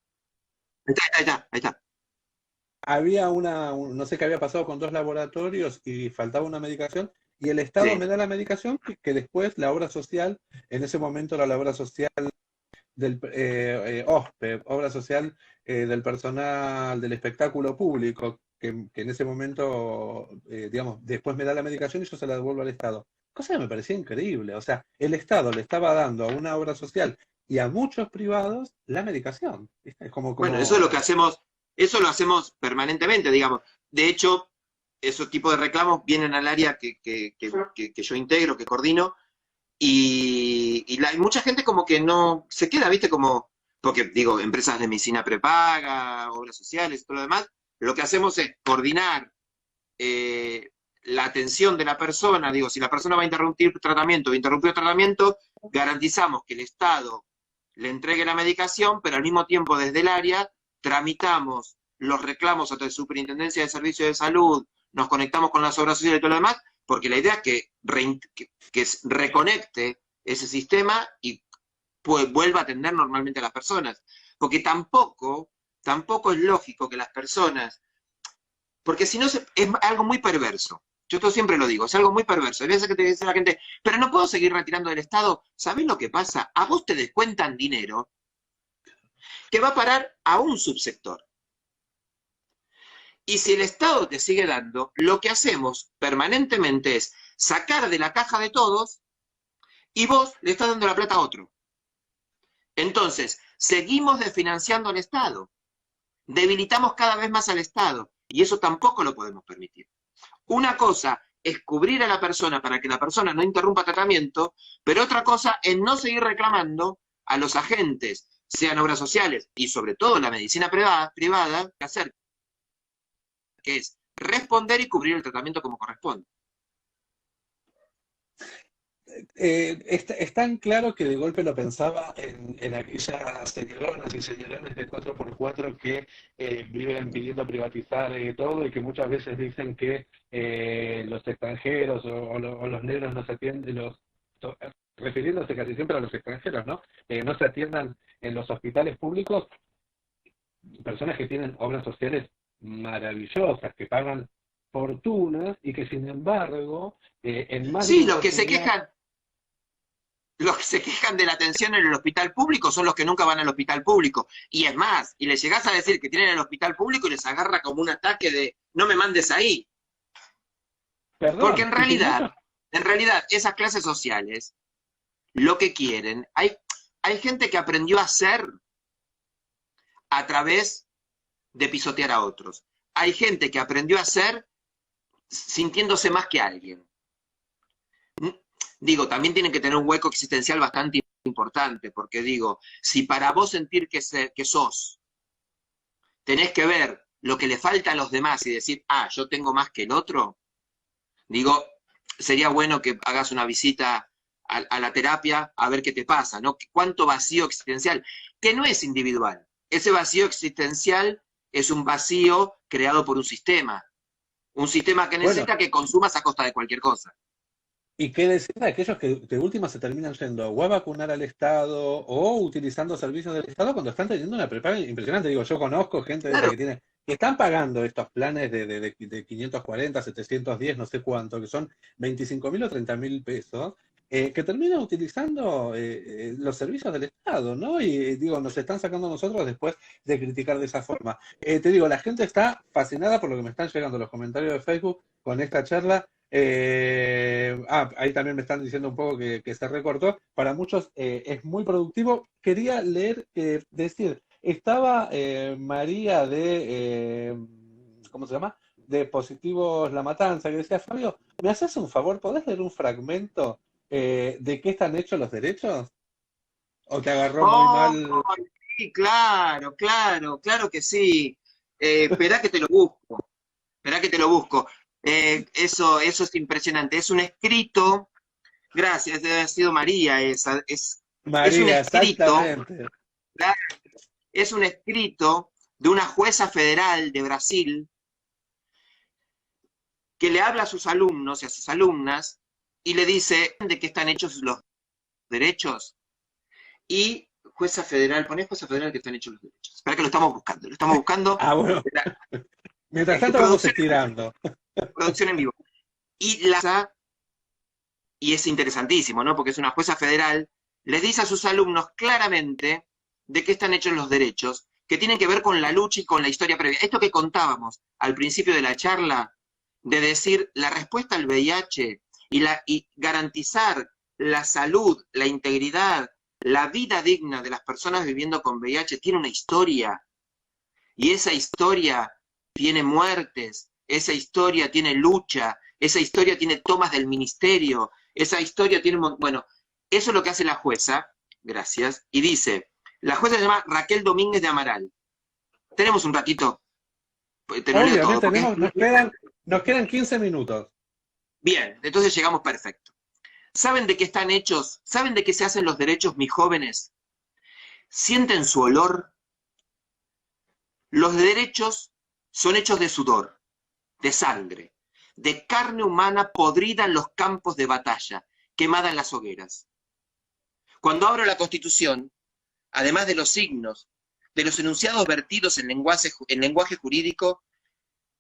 Ahí está, ahí está, ahí está. Había no sé qué había pasado con dos laboratorios y faltaba una medicación, y el Estado Sí. me da la medicación que después la obra social, en ese momento era la obra social del OSPE, obra social del personal del espectáculo público, que en ese momento, digamos, después me da la medicación y yo se la devuelvo al Estado. Cosa que me parecía increíble. O sea, el Estado le estaba dando a una obra social y a muchos privados la medicación. ¿Viste? Es Bueno, eso es lo que hacemos, eso lo hacemos permanentemente, digamos. De hecho, esos tipos de reclamos vienen al área que yo integro, que coordino, y hay mucha gente como que no se queda, ¿viste? Como, porque digo, empresas de medicina prepaga, obras sociales, todo lo demás, lo que hacemos es coordinar eh, la atención de la persona, digo, si la persona va a interrumpir tratamiento, garantizamos que el Estado le entregue la medicación, pero al mismo tiempo desde el área tramitamos los reclamos ante la Superintendencia de Servicios de Salud, nos conectamos con las obras sociales y todo lo demás, porque la idea es que reconecte ese sistema y pues vuelva a atender normalmente a las personas. Porque tampoco es lógico que las personas, porque si no es algo muy perverso. Yo esto siempre lo digo, es algo muy perverso. Hay veces que te dice la gente, pero no puedo seguir retirando del Estado. ¿Sabés lo que pasa? A vos te descuentan dinero que va a parar a un subsector. Y si el Estado te sigue dando, lo que hacemos permanentemente es sacar de la caja de todos y vos le estás dando la plata a otro. Entonces, seguimos desfinanciando al Estado. Debilitamos cada vez más al Estado. Y eso tampoco lo podemos permitir. Una cosa es cubrir a la persona para que la persona no interrumpa tratamiento, pero otra cosa es no seguir reclamando a los agentes, sean obras sociales y sobre todo la medicina privada, que es responder y cubrir el tratamiento como corresponde. Es tan claro que de golpe lo pensaba en aquellas señoronas y señorones de 4x4 que viven pidiendo privatizar todo y que muchas veces dicen que los extranjeros o los negros no se atienden, refiriéndose casi siempre a los extranjeros, ¿no? No se atiendan en los hospitales públicos, personas que tienen obras sociales maravillosas, que pagan fortunas y que sin embargo en más sí, los que se quejan de la atención en el hospital público son los que nunca van al hospital público. Y es más, y les llegás a decir que tienen el hospital público y les agarra como un ataque de no me mandes ahí. Perdón, porque en realidad, esas clases sociales, lo que quieren, hay gente que aprendió a hacer a través de pisotear a otros. Hay gente que aprendió a hacer sintiéndose más que alguien. Digo, también tienen que tener un hueco existencial bastante importante, porque digo, si para vos sentir que sos, tenés que ver lo que le falta a los demás y decir, yo tengo más que el otro, digo, sería bueno que hagas una visita a la terapia a ver qué te pasa, ¿no? Cuánto vacío existencial, que no es individual. Ese vacío existencial es un vacío creado por un sistema que necesita que consumas a costa de cualquier cosa. ¿Y qué decir de aquellos que de última se terminan yendo o a vacunar al Estado o utilizando servicios del Estado cuando están teniendo una prepaga impresionante? Digo, yo conozco gente claro, que están pagando estos planes de 540, 710, no sé cuánto, que son 25.000 o 30.000 pesos, que terminan utilizando los servicios del Estado, ¿no? Y digo, nos están sacando nosotros después de criticar de esa forma. Te digo, la gente está fascinada por lo que me están llegando los comentarios de Facebook con esta charla. Ahí también me están diciendo un poco que se recortó. Para muchos es muy productivo. Quería decir, estaba María ¿cómo se llama? De Positivos La Matanza, que decía, Fabio, ¿me haces un favor? ¿Podés leer un fragmento de qué están hechos los derechos? ¿O te agarró muy mal? Sí, claro que sí. Esperá que te lo busco. Eso es impresionante. Es un escrito, gracias, debe haber sido María esa. María, exactamente. Es un escrito de una jueza federal de Brasil que le habla a sus alumnos y a sus alumnas y le dice de qué están hechos los derechos. Y jueza federal, ponés jueza federal que están hechos los derechos. Espera que lo estamos buscando. Bueno. Mientras tanto vamos estirando. Producción en vivo. Y es interesantísimo, ¿no? Porque es una jueza federal, les dice a sus alumnos claramente de qué están hechos los derechos, que tienen que ver con la lucha y con la historia previa. Esto que contábamos al principio de la charla, de decir la respuesta al VIH y garantizar la salud, la integridad, la vida digna de las personas viviendo con VIH tiene una historia. Y esa historia tiene muertes, esa historia tiene lucha, esa historia tiene tomas del ministerio, esa historia tiene... Bueno, eso es lo que hace la jueza, gracias, y dice, la jueza se llama Raquel Domínguez de Amaral. Tenemos un ratito. Obviamente, nos quedan 15 minutos. Bien, entonces llegamos perfecto. ¿Saben de qué están hechos? ¿Saben de qué se hacen los derechos, mis jóvenes? ¿Sienten su olor? Los derechos son hechos de sudor, de sangre, de carne humana podrida en los campos de batalla, quemada en las hogueras. Cuando abro la Constitución, además de los signos, de los enunciados vertidos en lenguaje jurídico,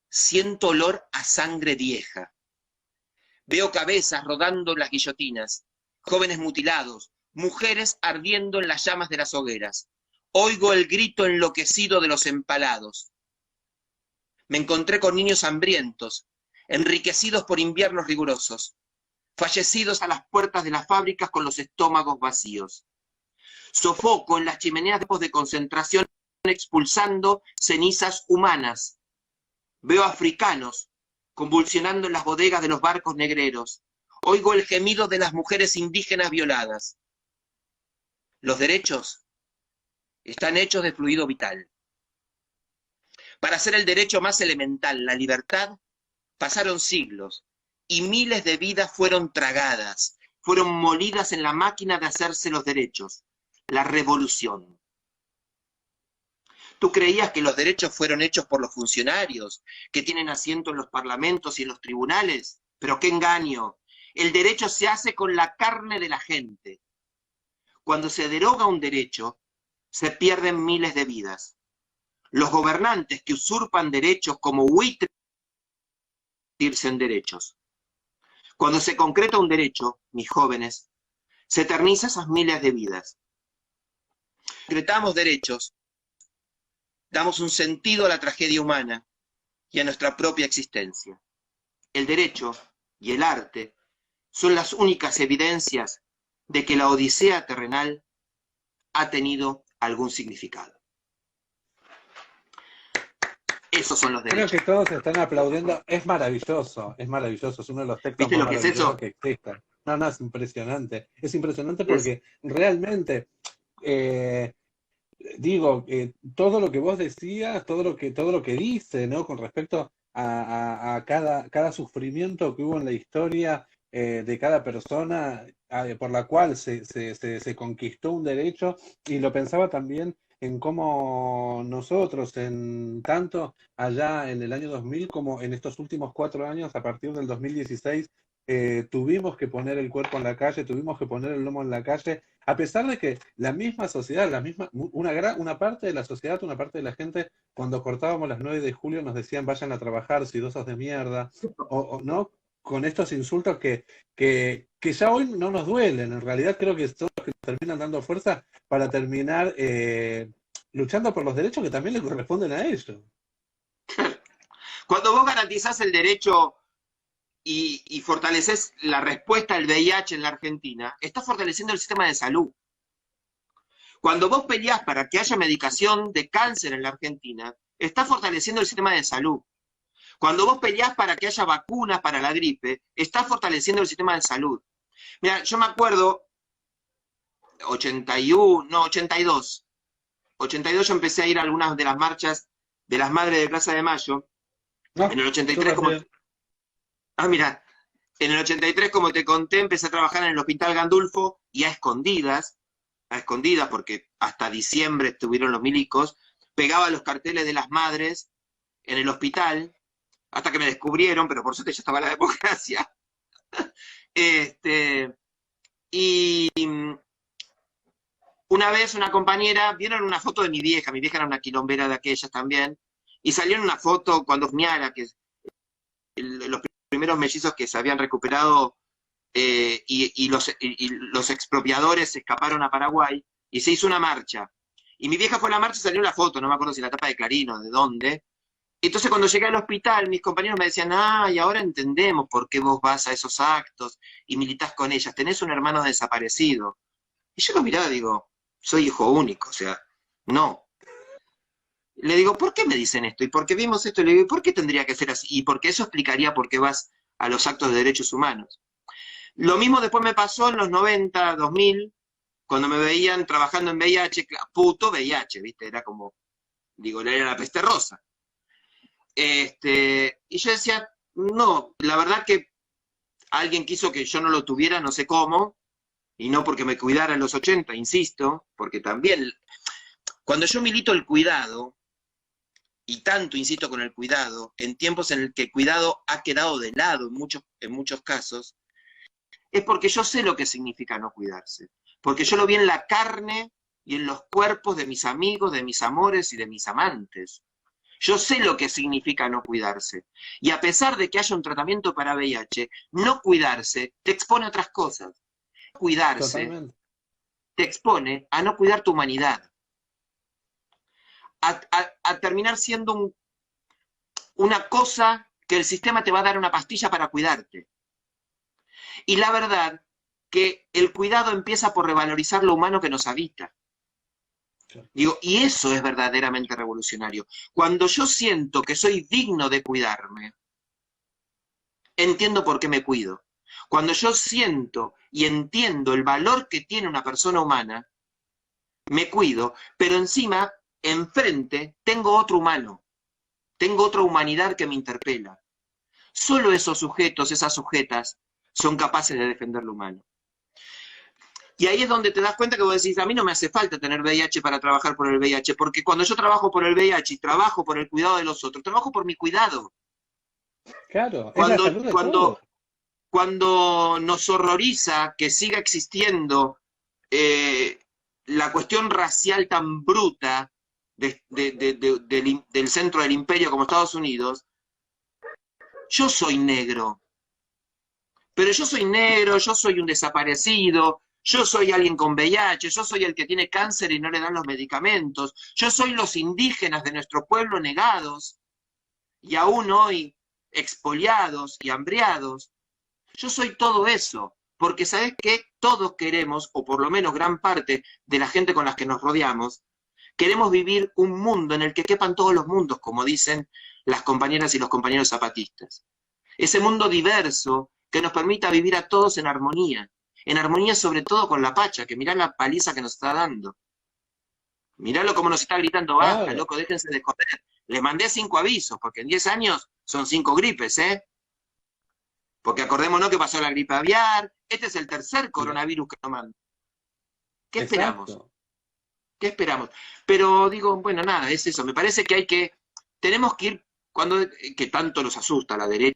siento olor a sangre vieja. Veo cabezas rodando en las guillotinas, jóvenes mutilados, mujeres ardiendo en las llamas de las hogueras. Oigo el grito enloquecido de los empalados. Me encontré con niños hambrientos, enriquecidos por inviernos rigurosos, fallecidos a las puertas de las fábricas con los estómagos vacíos. Sofoco en las chimeneas de concentración expulsando cenizas humanas. Veo africanos convulsionando en las bodegas de los barcos negreros. Oigo el gemido de las mujeres indígenas violadas. Los derechos están hechos de fluido vital. Para ser el derecho más elemental, la libertad, pasaron siglos y miles de vidas fueron tragadas, fueron molidas en la máquina de hacerse los derechos, la revolución. ¿Tú creías que los derechos fueron hechos por los funcionarios, que tienen asiento en los parlamentos y en los tribunales? Pero qué engaño. El derecho se hace con la carne de la gente. Cuando se deroga un derecho, se pierden miles de vidas. Los gobernantes que usurpan derechos como buitres en derechos. Cuando se concreta un derecho, mis jóvenes, se eterniza esas miles de vidas. Concretamos derechos, damos un sentido a la tragedia humana y a nuestra propia existencia. El derecho y el arte son las únicas evidencias de que la odisea terrenal ha tenido algún significado. Esos son los derechos. Creo que todos están aplaudiendo. Es maravilloso, es maravilloso. Es uno de los textos más maravillosos que existen. No, es impresionante. Es impresionante porque realmente, todo lo que vos decías, todo lo que dice, ¿no? Con respecto a cada sufrimiento que hubo en la historia de cada persona por la cual se conquistó un derecho, y lo pensaba también en cómo nosotros, en tanto allá en el año 2000 como en estos últimos 4 años, a partir del 2016, tuvimos que poner el cuerpo en la calle, tuvimos que poner el lomo en la calle, a pesar de que la misma sociedad, una parte de la sociedad, una parte de la gente, cuando cortábamos las 9 de julio nos decían vayan a trabajar, sidosos de mierda, o no, con estos insultos que ya hoy no nos duelen. En realidad creo que son los que nos terminan dando fuerza para terminar luchando por los derechos que también le corresponden a ellos. Cuando vos garantizás el derecho y fortaleces la respuesta al VIH en la Argentina, estás fortaleciendo el sistema de salud. Cuando vos peleás para que haya medicación de cáncer en la Argentina, estás fortaleciendo el sistema de salud. Cuando vos peleás para que haya vacunas para la gripe, estás fortaleciendo el sistema de salud. Mira, yo me acuerdo, 82 yo empecé a ir a algunas de las marchas de las madres de Plaza de Mayo. En el 83, mira, en el 83, como te conté, empecé a trabajar en el Hospital Gandulfo y a escondidas, porque hasta diciembre estuvieron los milicos, pegaba los carteles de las madres en el hospital, hasta que me descubrieron, pero por suerte ya estaba la democracia. Y una vez una compañera, vieron una foto de mi vieja era una quilombera de aquellas también, y salió en una foto cuando Osmiara, que los primeros mellizos que se habían recuperado y los expropiadores escaparon a Paraguay, y se hizo una marcha. Y mi vieja fue a la marcha y salió la foto, no me acuerdo si en la tapa de Clarín o de dónde. Entonces cuando llegué al hospital, mis compañeros me decían, y ahora entendemos por qué vos vas a esos actos y militás con ellas, tenés un hermano desaparecido. Y yo lo miraba y digo, soy hijo único, o sea, no. Le digo, ¿por qué me dicen esto? ¿Y por qué vimos esto? Y le digo, ¿por qué tendría que ser así? Y porque eso explicaría por qué vas a los actos de derechos humanos. Lo mismo después me pasó en los 90, 2000, cuando me veían trabajando en VIH, puto VIH, ¿viste? Era como, era la peste rosa. Y yo decía, no, la verdad que alguien quiso que yo no lo tuviera, no sé cómo, y no porque me cuidara en los 80, insisto, porque también, cuando yo milito el cuidado, y tanto insisto con el cuidado, en tiempos en el que el cuidado ha quedado de lado en muchos casos, es porque yo sé lo que significa no cuidarse, porque yo lo vi en la carne y en los cuerpos de mis amigos, de mis amores y de mis amantes. Yo sé lo que significa no cuidarse. Y a pesar de que haya un tratamiento para VIH, no cuidarse te expone a otras cosas. Cuidarse Totalmente. te expone a no cuidar tu humanidad, a terminar siendo una cosa que el sistema te va a dar una pastilla para cuidarte. Y la verdad que el cuidado empieza por revalorizar lo humano que nos habita. Digo, y eso es verdaderamente revolucionario. Cuando yo siento que soy digno de cuidarme, entiendo por qué me cuido. Cuando yo siento y entiendo el valor que tiene una persona humana, me cuido, pero encima, enfrente, tengo otro humano, tengo otra humanidad que me interpela. Solo esos sujetos, esas sujetas, son capaces de defender lo humano. Y ahí es donde te das cuenta que vos decís, a mí no me hace falta tener VIH para trabajar por el VIH, porque cuando yo trabajo por el VIH y trabajo por el cuidado de los otros, trabajo por mi cuidado. Claro, es la Cuando, salud de cuando, todos. cuando nos horroriza que siga existiendo eh, la cuestión racial tan bruta del centro del imperio como Estados Unidos, yo soy negro, pero yo soy negro, yo soy un desaparecido, yo soy alguien con VIH, yo soy el que tiene cáncer y no le dan los medicamentos, yo soy los indígenas de nuestro pueblo negados y aún hoy expoliados y hambriados. Yo soy todo eso, porque sabes que todos queremos, o por lo menos gran parte de la gente con la que nos rodeamos, queremos vivir un mundo en el que quepan todos los mundos, como dicen las compañeras y los compañeros zapatistas. Ese mundo diverso que nos permita vivir a todos en armonía sobre todo con la Pacha, que mirá la paliza que nos está dando. Miralo como nos está gritando, basta, Claro, loco, déjense de joder. Les mandé 5 avisos, porque en 10 años son 5 gripes, ¿eh? Porque acordémonos que pasó la gripe aviar, este es el tercer y- coronavirus que nos manda. ¿Qué esperamos? exacto. ¿Qué esperamos? Pero digo, bueno, nada, es eso. Me parece que tenemos que ir, que tanto nos asusta la derecha,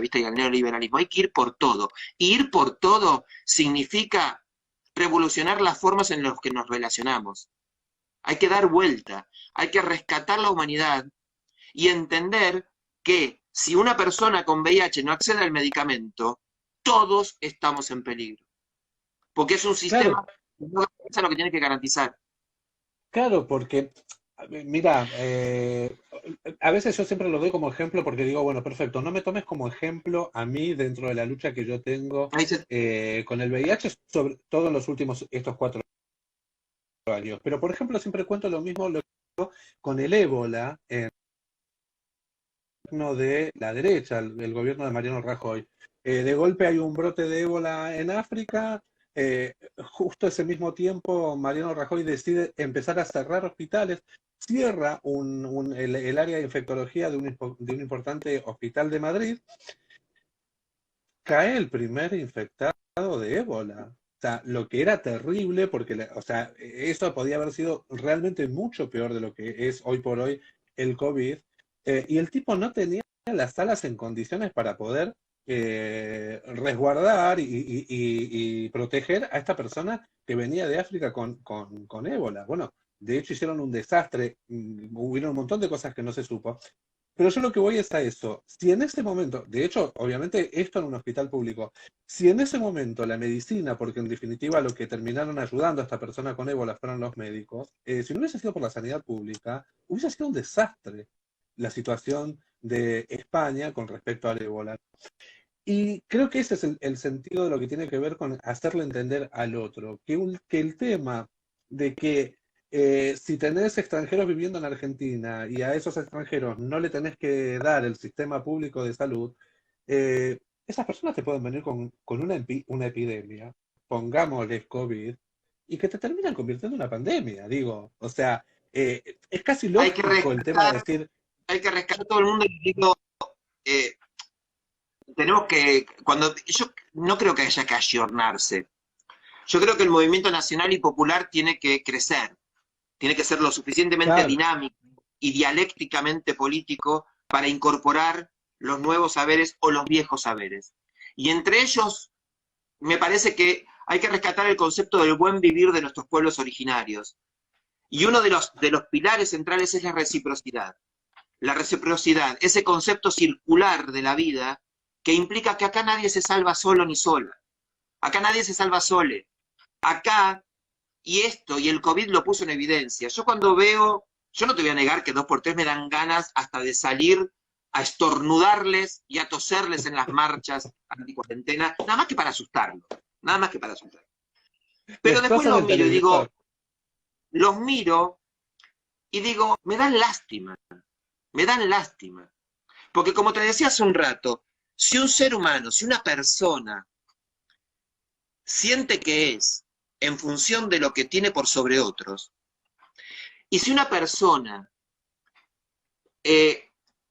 ¿viste? Y el neoliberalismo, hay que ir por todo. Y ir por todo significa revolucionar las formas en las que nos relacionamos. Hay que dar vuelta, hay que rescatar la humanidad y entender que si una persona con VIH no accede al medicamento, todos estamos en peligro. Porque es un Claro, sistema que no garantiza lo que tiene que garantizar. claro, porque, mira, a veces yo siempre lo doy como ejemplo porque digo, bueno, perfecto, no me tomes como ejemplo a mí dentro de la lucha que yo tengo Ahí se- con el VIH, sobre todo en los últimos, estos 4 años. Pero, por ejemplo, siempre cuento lo mismo con el ébola en el gobierno de la derecha, el gobierno de Mariano Rajoy. De golpe hay un brote de ébola en África. Justo ese mismo tiempo, Mariano Rajoy decide empezar a cerrar hospitales, cierra el área de infectología de un importante hospital de Madrid, cae el primer infectado de ébola. O sea, lo que era terrible, porque, o sea, eso podía haber sido realmente mucho peor de lo que es hoy por hoy el COVID. Y el tipo no tenía las salas en condiciones para poder resguardar y proteger a esta persona que venía de África con ébola. Bueno, de hecho hicieron un desastre, hubieron un montón de cosas que no se supo. Pero yo lo que voy es a eso. Si en ese momento, de hecho, obviamente esto en un hospital público, si en ese momento la medicina, porque en definitiva lo que terminaron ayudando a esta persona con ébola fueron los médicos, si no hubiese sido por la sanidad pública, hubiese sido un desastre la situación de España con respecto al ébola. Y creo que ese es el sentido de lo que tiene que ver con hacerle entender al otro, que el tema de que si tenés extranjeros viviendo en Argentina y a esos extranjeros no le tenés que dar el sistema público de salud, eh, esas personas te pueden venir con una epidemia, pongámosles COVID, y que te terminan convirtiendo en una pandemia, digo. O sea, es casi hay que lógico el tema de rescatar, decir, hay que rescatar a todo el mundo. Y digo, eh, tenemos que, yo no creo que haya que ayornarse. Yo creo que el movimiento nacional y popular tiene que crecer, tiene que ser lo suficientemente Claro, dinámico y dialécticamente político para incorporar los nuevos saberes o los viejos saberes. Y entre ellos, me parece que hay que rescatar el concepto del buen vivir de nuestros pueblos originarios. Y uno de los pilares centrales es la reciprocidad. La reciprocidad, ese concepto circular de la vida que implica que acá nadie se salva solo ni sola. Acá nadie se salva sole. Acá, y esto, y el COVID lo puso en evidencia, yo cuando veo, yo no te voy a negar que 2x3 me dan ganas hasta de salir a estornudarles y a toserles en las marchas anticuarentena, nada más que para asustarlos, nada más que para asustarlos. Pero les después pasan los el miro y digo, televisor. los miro y digo, me dan lástima, me dan lástima. Porque como te decía hace un rato, si un ser humano, si una persona siente que es en función de lo que tiene por sobre otros, y si una persona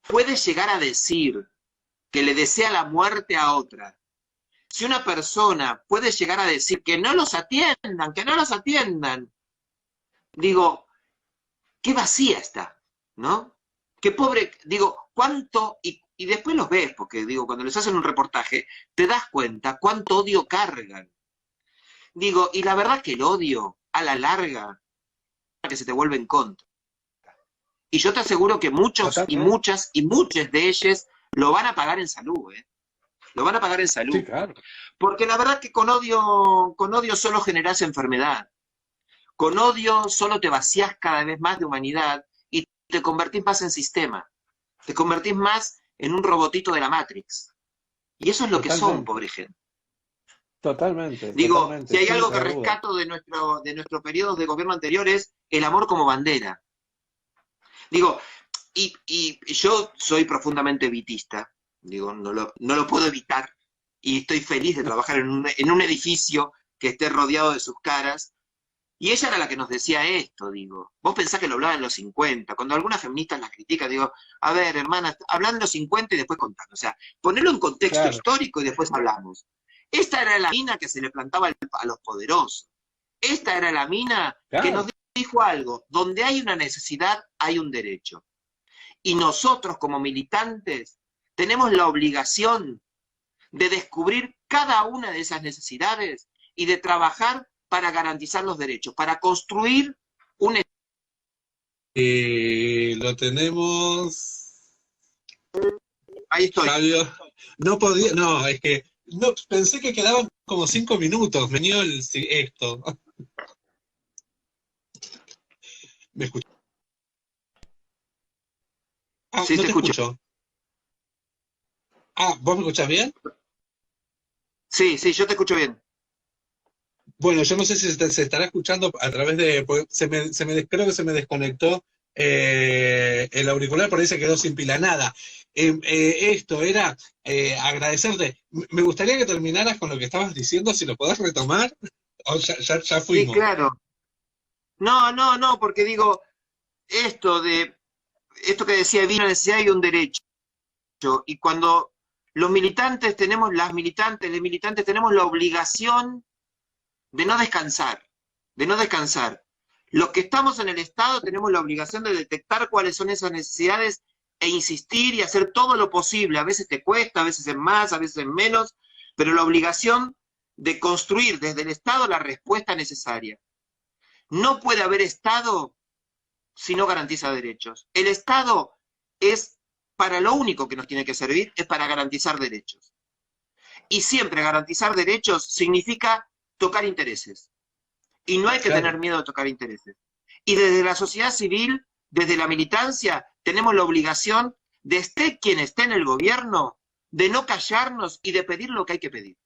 puede llegar a decir que le desea la muerte a otra, si una persona puede llegar a decir que no los atiendan, digo, qué vacía está, ¿no? Qué pobre, digo, cuánto, y después los ves, porque digo, cuando les hacen un reportaje, te das cuenta cuánto odio cargan. Digo, y la verdad que el odio, a la larga, que se te vuelve en contra. Y yo te aseguro que muchos y Totalmente. muchas y muchos de ellos lo van a pagar en salud, ¿eh? Lo van a pagar en Sí, salud. claro. Porque la verdad que con odio solo generás enfermedad. Con odio solo te vacías cada vez más de humanidad y te convertís más en sistema. Te convertís más en un robotito de la Matrix. Y eso es lo que son, Totalmente. pobre gente. Totalmente, Digo, si totalmente, hay sin algo que lugar a dudas. rescato de nuestro periodo de gobierno anterior es el amor como bandera. Digo, y yo soy profundamente vitista, digo, no lo puedo evitar, y estoy feliz de trabajar en un edificio que esté rodeado de sus caras, y ella era la que nos decía esto, digo, vos pensás que lo hablaba en los 50, cuando algunas feministas las critican, digo, a ver, hermana, hablan en los 50 y después contando, o sea, ponerlo en contexto Claro, histórico y después hablamos. Esta era la mina que se le plantaba a los poderosos, esta era la mina que nos claro. dijo algo, donde hay una necesidad, hay un derecho. Y nosotros como militantes tenemos la obligación de descubrir cada una de esas necesidades y de trabajar para garantizar los derechos, para construir un... Lo tenemos, Ahí estoy. Fabio. No podía, no, es que no, pensé que quedaban como 5 minutos. Me dio esto. ¿Me escuchó? Ah, Sí, no te te escucho. escucho. Ah, ¿vos me escuchás bien? Sí, sí, yo te escucho bien. Bueno, yo no sé si se estará escuchando a través de, porque creo que se me desconectó el auricular, por ahí se quedó sin pila. Nada. Esto era agradecerte. Me gustaría que terminaras con lo que estabas diciendo, si lo podés retomar. O ya Sí, fuimos. claro. No, porque digo, esto de, esto que decía, vino necesidad y un derecho. Y cuando los militantes tenemos, las militantes tenemos la obligación de no descansar, de no descansar. Los que estamos en el Estado tenemos la obligación de detectar cuáles son esas necesidades e insistir y hacer todo lo posible. A veces te cuesta, a veces es más, a veces es menos, pero la obligación de construir desde el Estado la respuesta necesaria. No puede haber Estado si no garantiza derechos. El Estado es para lo único que nos tiene que servir, es para garantizar derechos. Y siempre garantizar derechos significa tocar intereses. Y no hay que Claro, tener miedo de tocar intereses. Y desde la sociedad civil, desde la militancia, tenemos la obligación de esté quien esté en el gobierno, de no callarnos y de pedir lo que hay que pedir.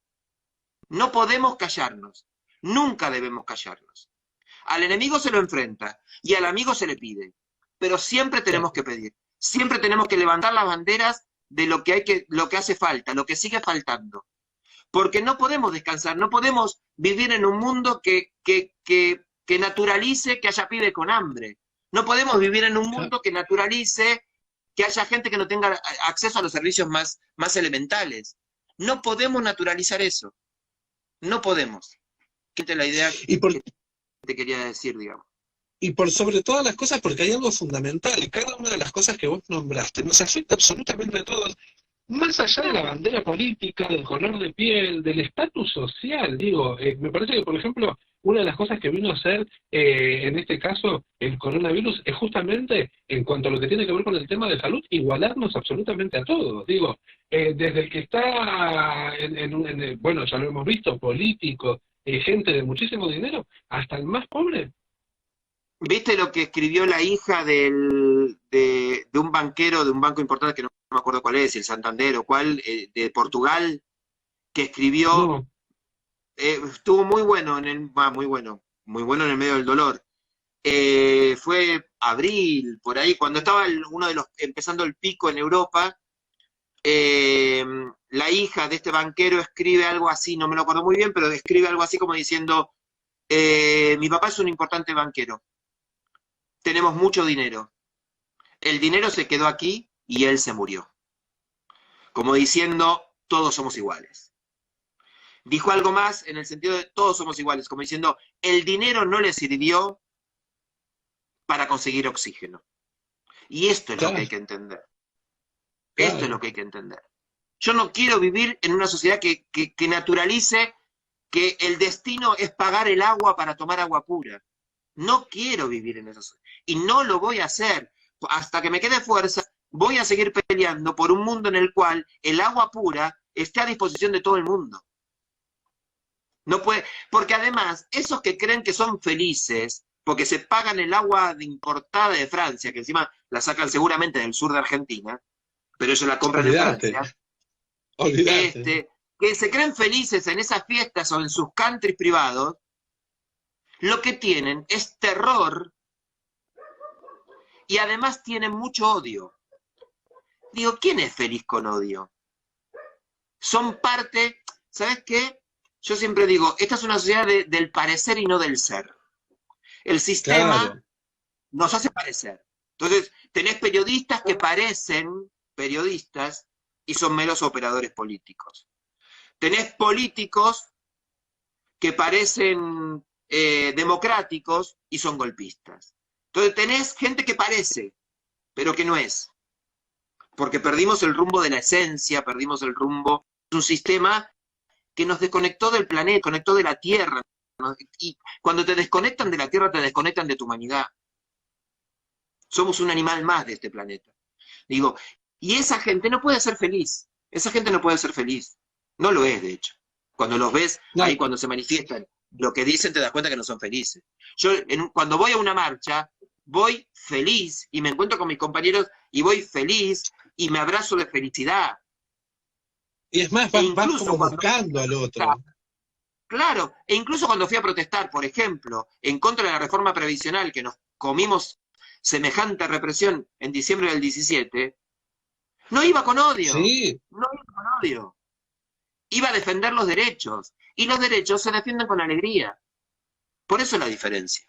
No podemos callarnos. Nunca debemos callarnos. Al enemigo se lo enfrenta y al amigo se le pide. Pero siempre tenemos que pedir. Siempre tenemos que levantar las banderas de lo que hace falta, lo que sigue faltando. Porque no podemos descansar, no podemos vivir en un mundo que naturalice que haya pibe con hambre. No podemos vivir en un claro. mundo que naturalice que haya gente que no tenga acceso a los servicios más elementales. No podemos naturalizar eso. No podemos. Esta es la idea Y por, que te quería decir, digamos. y por sobre todas las cosas, porque hay algo fundamental, y cada una de las cosas que vos nombraste nos afecta absolutamente a todos, más allá de la bandera política, del color de piel, del estatus social. Digo, me parece que, por ejemplo, una de las cosas que vino a hacer, en este caso, el coronavirus, es justamente, en cuanto a lo que tiene que ver con el tema de salud, igualarnos absolutamente a todos. Digo, desde el que está, bueno, ya lo hemos visto, político, gente de muchísimo dinero, hasta el más pobre. ¿Viste lo que escribió la hija de un banquero de un banco importante, que no me acuerdo cuál es, el Santander o cuál, de Portugal, que escribió, No, estuvo muy bueno muy bueno en el medio del dolor. Fue abril, por ahí, cuando estaba uno de los, empezando el pico en Europa, la hija de este banquero escribe algo así, no me lo acuerdo muy bien, pero escribe algo así como diciendo, mi papá es un importante banquero, tenemos mucho dinero, el dinero se quedó aquí y él se murió. Como diciendo, todos somos iguales. Dijo algo más en el sentido de todos somos iguales, como diciendo, el dinero no le sirvió para conseguir oxígeno. Y esto es lo que hay que entender. Esto es lo que hay que entender. Yo no quiero vivir en una sociedad que naturalice que el destino es pagar el agua para tomar agua pura. No quiero vivir en esa sociedad. Y no lo voy a hacer. Hasta que me quede fuerza, voy a seguir peleando por un mundo en el cual el agua pura esté a disposición de todo el mundo. No puede, porque además, esos que creen que son felices, porque se pagan el agua importada de Francia, que encima la sacan seguramente del sur de Argentina, pero ellos la compran en Francia, que se creen felices en esas fiestas o en sus countries privados, lo que tienen es terror y además tienen mucho odio. Digo, ¿quién es feliz con odio? Son parte, ¿sabes qué? Yo siempre digo, esta es una sociedad del parecer y no del ser. El sistema nos hace parecer. Entonces, tenés periodistas que parecen periodistas y son meros operadores políticos. Tenés políticos que parecen democráticos y son golpistas. Entonces tenés gente que parece, pero que no es. Porque perdimos el rumbo de la esencia, perdimos el rumbo. Es un sistema que nos desconectó del planeta, conectó de la Tierra. Y cuando te desconectan de la Tierra, te desconectan de tu humanidad. Somos un animal más de este planeta. Digo, y esa gente no puede ser feliz. Esa gente no puede ser feliz. No lo es, de hecho. Cuando los ves, ahí cuando se manifiestan, lo que dicen te das cuenta que no son felices. Yo, cuando voy a una marcha, voy feliz y me encuentro con mis compañeros y voy feliz y me abrazo de felicidad. Y es más, vas como buscando al otro. Claro, e incluso cuando fui a protestar, por ejemplo, en contra de la reforma previsional, que nos comimos semejante represión en diciembre del 17, no iba con odio. Sí. No iba con odio. Iba a defender los derechos. Y los derechos se defienden con alegría. Por eso es la diferencia.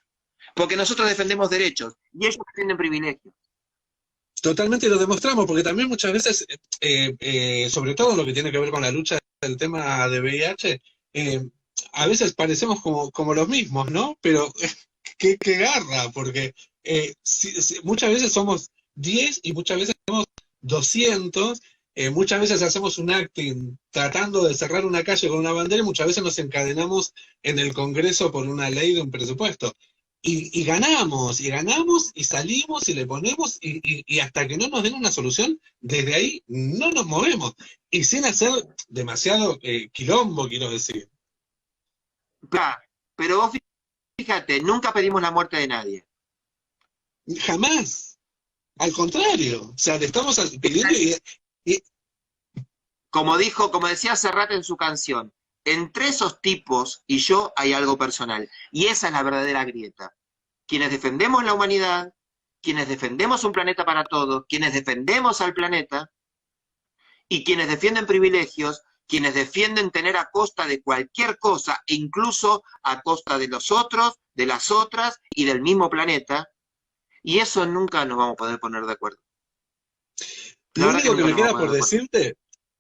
Porque nosotros defendemos derechos y ellos defienden privilegios. Totalmente lo demostramos, porque también muchas veces, sobre todo lo que tiene que ver con la lucha del tema de VIH, a veces parecemos como los mismos, ¿no? Pero qué garra, porque muchas veces somos 10 y muchas veces somos 200, muchas veces hacemos un acting tratando de cerrar una calle con una bandera y muchas veces nos encadenamos en el Congreso por una ley de un presupuesto. Y ganamos, y salimos, y le ponemos, y hasta que no nos den una solución, desde ahí no nos movemos. Y sin hacer demasiado quilombo, quiero decir. Claro, pero vos fíjate, nunca pedimos la muerte de nadie. Jamás. Al contrario. O sea, le estamos pidiendo como decía Serrat en su canción, entre esos tipos y yo hay algo personal. Y esa es la verdadera grieta. Quienes defendemos la humanidad, quienes defendemos un planeta para todos, quienes defendemos al planeta, y quienes defienden privilegios, quienes defienden tener a costa de cualquier cosa, e incluso a costa de los otros, de las otras y del mismo planeta, y eso nunca nos vamos a poder poner de acuerdo. La Lo verdad que único que nunca me nos queda vamos a por poner de acuerdo. decirte,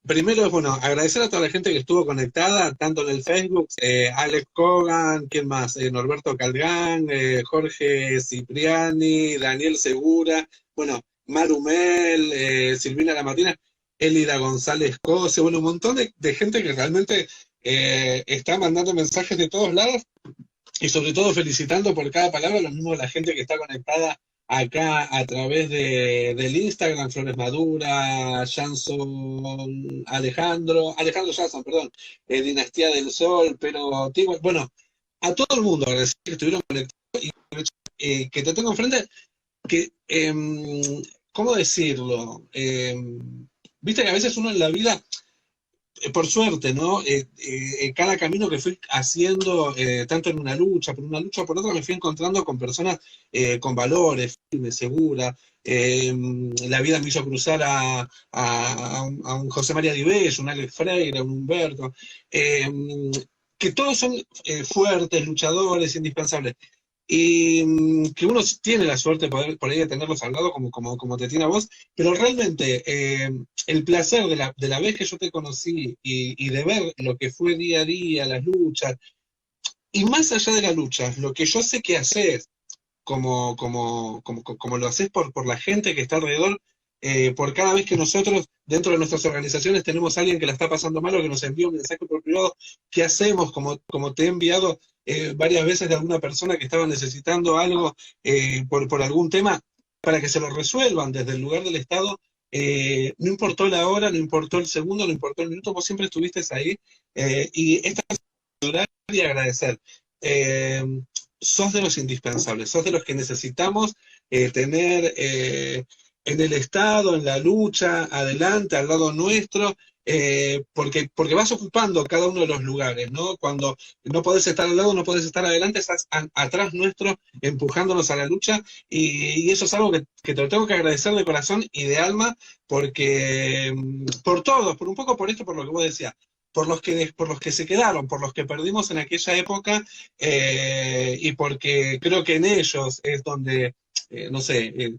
primero es, bueno, agradecer a toda la gente que estuvo conectada, tanto en el Facebook, Alex Cogan, ¿quién más? Norberto Calgán, Jorge Cipriani, Daniel Segura, bueno, Marumel, Silvina Lamartina, Elida González Cose, bueno, un montón de gente que realmente está mandando mensajes de todos lados y sobre todo felicitando por cada palabra, lo mismo la gente que está conectada acá a través del Instagram, Flores Madura, Jansson Alejandro Jansson, perdón, Dinastía del Sol, pero bueno, a todo el mundo agradecer que estuvieron conectados y que te tengo enfrente, que, ¿cómo decirlo? Viste que a veces uno en la vida por suerte, ¿no? Cada camino que fui haciendo, tanto en una lucha, por una lucha o por otra, me fui encontrando con personas con valores, firmes, seguras. La vida me hizo cruzar a un José María Di Bello, un Alex Freire, un Humberto, eh, que todos son fuertes, luchadores, indispensables. Y que uno tiene la suerte de poder por ahí de tenerlos al lado como te tiene a vos, pero realmente el placer de la vez que yo te conocí y de ver lo que fue día a día, las luchas, y más allá de las luchas, lo que yo sé que haces, como lo haces por la gente que está alrededor, por cada vez que nosotros dentro de nuestras organizaciones tenemos a alguien que la está pasando mal o que nos envía un mensaje por privado, ¿qué hacemos? Como te he enviado varias veces de alguna persona que estaba necesitando algo por algún tema, para que se lo resuelvan desde el lugar del Estado. No importó la hora, no importó el segundo, no importó el minuto, vos siempre estuviste ahí, y esta y agradecer. Eh, Sos de los indispensables, sos de los que necesitamos tener en el Estado, en la lucha, adelante, al lado nuestro, porque vas ocupando cada uno de los lugares, ¿no? Cuando no podés estar al lado, no podés estar adelante, estás atrás nuestro, empujándonos a la lucha, y eso es algo que te lo tengo que agradecer de corazón y de alma, porque por todos, por un poco por esto, por lo que vos decías, por los que se quedaron, por los que perdimos en aquella época, y porque creo que en ellos es donde, no sé,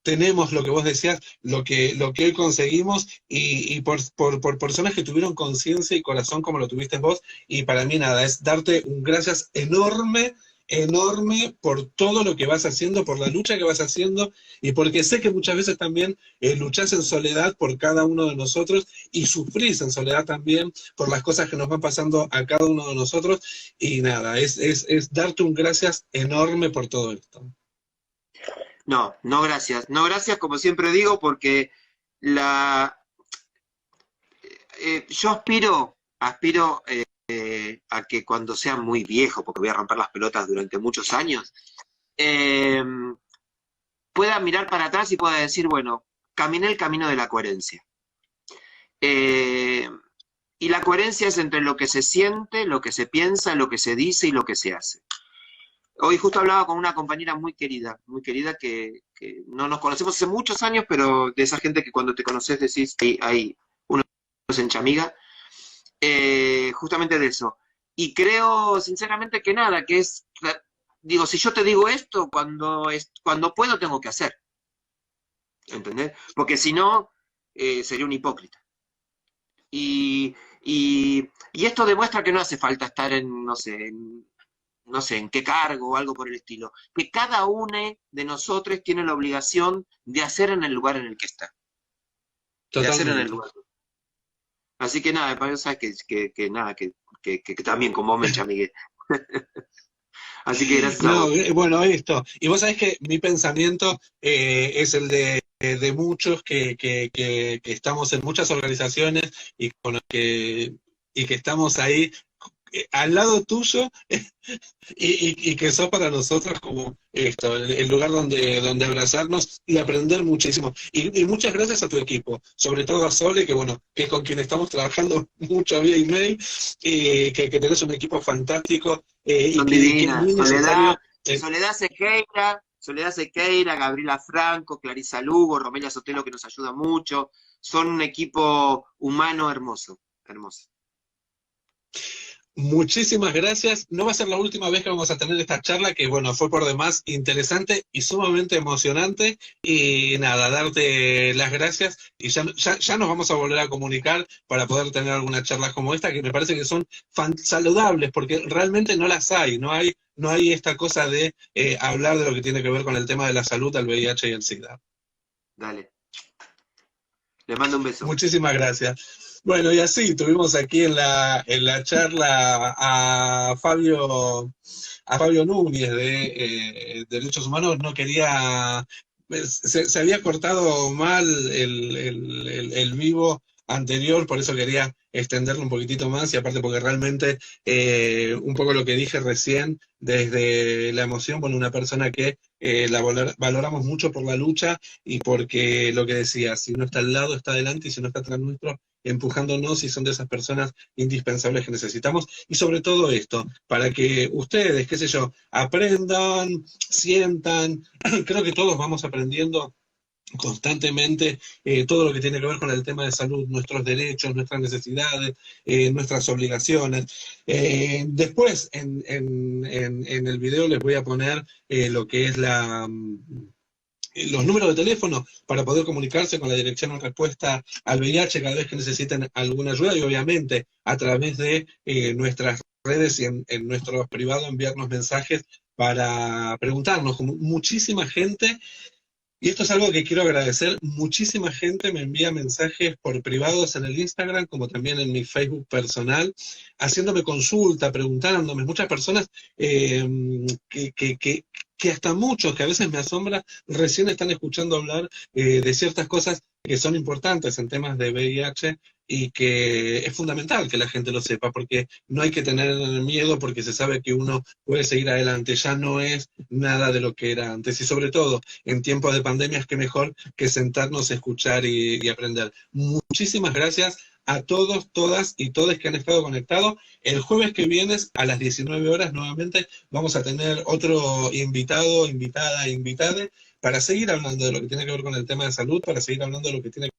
tenemos lo que vos decías, lo que hoy conseguimos, y por personas que tuvieron conciencia y corazón como lo tuviste vos, y para mí nada, es darte un gracias enorme, enorme por todo lo que vas haciendo, por la lucha que vas haciendo, y porque sé que muchas veces también luchás en soledad por cada uno de nosotros, y sufrís en soledad también por las cosas que nos van pasando a cada uno de nosotros, y nada, es darte un gracias enorme por todo esto. No, no gracias. No gracias, como siempre digo, porque la, yo aspiro a que cuando sea muy viejo, porque voy a romper las pelotas durante muchos años, eh, pueda mirar para atrás y pueda decir, bueno, caminé el camino de la coherencia. Y la coherencia es entre lo que se siente, lo que se piensa, lo que se dice y lo que se hace. Hoy justo hablaba con una compañera muy querida que no nos conocemos hace muchos años, pero de esa gente que cuando te conoces decís, hay uno en Chamiga, justamente de eso. Y creo sinceramente que nada, que es, digo, si yo te digo esto, cuando puedo tengo que hacer, ¿entendés? Porque si no, sería un hipócrita. Y esto demuestra que no hace falta estar en, no sé, en qué cargo o algo por el estilo. Que cada uno de nosotros tiene la obligación de hacer en el lugar en el que está. De hacer en el Totalmente. lugar. Así que nada, para sabes que también con vos me chamigué. Así que gracias a No, vos. bueno, esto. Y vos sabés que mi pensamiento es el de muchos que estamos en muchas organizaciones y que estamos ahí al lado tuyo, y que sos para nosotros como esto, el lugar donde abrazarnos y aprender muchísimo. Y muchas gracias a tu equipo, sobre todo a Sole, que bueno, que es con quien estamos trabajando mucho vía email, y que tenés un equipo fantástico, y Son que es muy divinas. necesario. Soledad Sequeira, Gabriela Franco, Clarisa Lugo, Romelia Sotelo, que nos ayuda mucho. Son un equipo humano hermoso, hermoso. Muchísimas gracias. No va a ser la última vez que vamos a tener esta charla, que bueno, fue por demás interesante y sumamente emocionante. Y nada, darte las gracias y ya nos vamos a volver a comunicar para poder tener algunas charlas como esta, que me parece que son saludables, porque realmente no las hay, no hay esta cosa de hablar de lo que tiene que ver con el tema de la salud, el VIH y el SIDA. Dale. Les mando un beso. Muchísimas gracias. Bueno, y así tuvimos aquí en la charla a Fabio Núñez de Derechos Humanos. No quería, se había cortado mal el vivo anterior, por eso quería extenderlo un poquitito más, y aparte porque realmente un poco lo que dije recién, desde la emoción, bueno, una persona que valoramos mucho por la lucha y porque lo que decía, si uno está al lado, está adelante, y si no está atrás nuestro, empujándonos, y son de esas personas indispensables que necesitamos. Y sobre todo esto, para que ustedes, qué sé yo, aprendan, sientan, creo que todos vamos aprendiendo constantemente todo lo que tiene que ver con el tema de salud, nuestros derechos, nuestras necesidades, nuestras obligaciones. Después, en el video les voy a poner lo que es los números de teléfono para poder comunicarse con la Dirección en Respuesta al VIH cada vez que necesiten alguna ayuda, y obviamente a través de nuestras redes y en nuestro privado enviarnos mensajes para preguntarnos. Como muchísima gente, y esto es algo que quiero agradecer, muchísima gente me envía mensajes por privados en el Instagram, como también en mi Facebook personal, haciéndome consulta, preguntándome, muchas personas que hasta muchos, que a veces me asombra, recién están escuchando hablar de ciertas cosas que son importantes en temas de VIH, y que es fundamental que la gente lo sepa, porque no hay que tener miedo, porque se sabe que uno puede seguir adelante, ya no es nada de lo que era antes, y sobre todo en tiempos de pandemias, qué mejor que sentarnos a escuchar y aprender. Muchísimas gracias a todos, todas y todes que han estado conectados. El jueves que viene a las 19 horas nuevamente vamos a tener otro invitado, invitada, invitade, para seguir hablando de lo que tiene que ver con el tema de salud, para seguir hablando de lo que tiene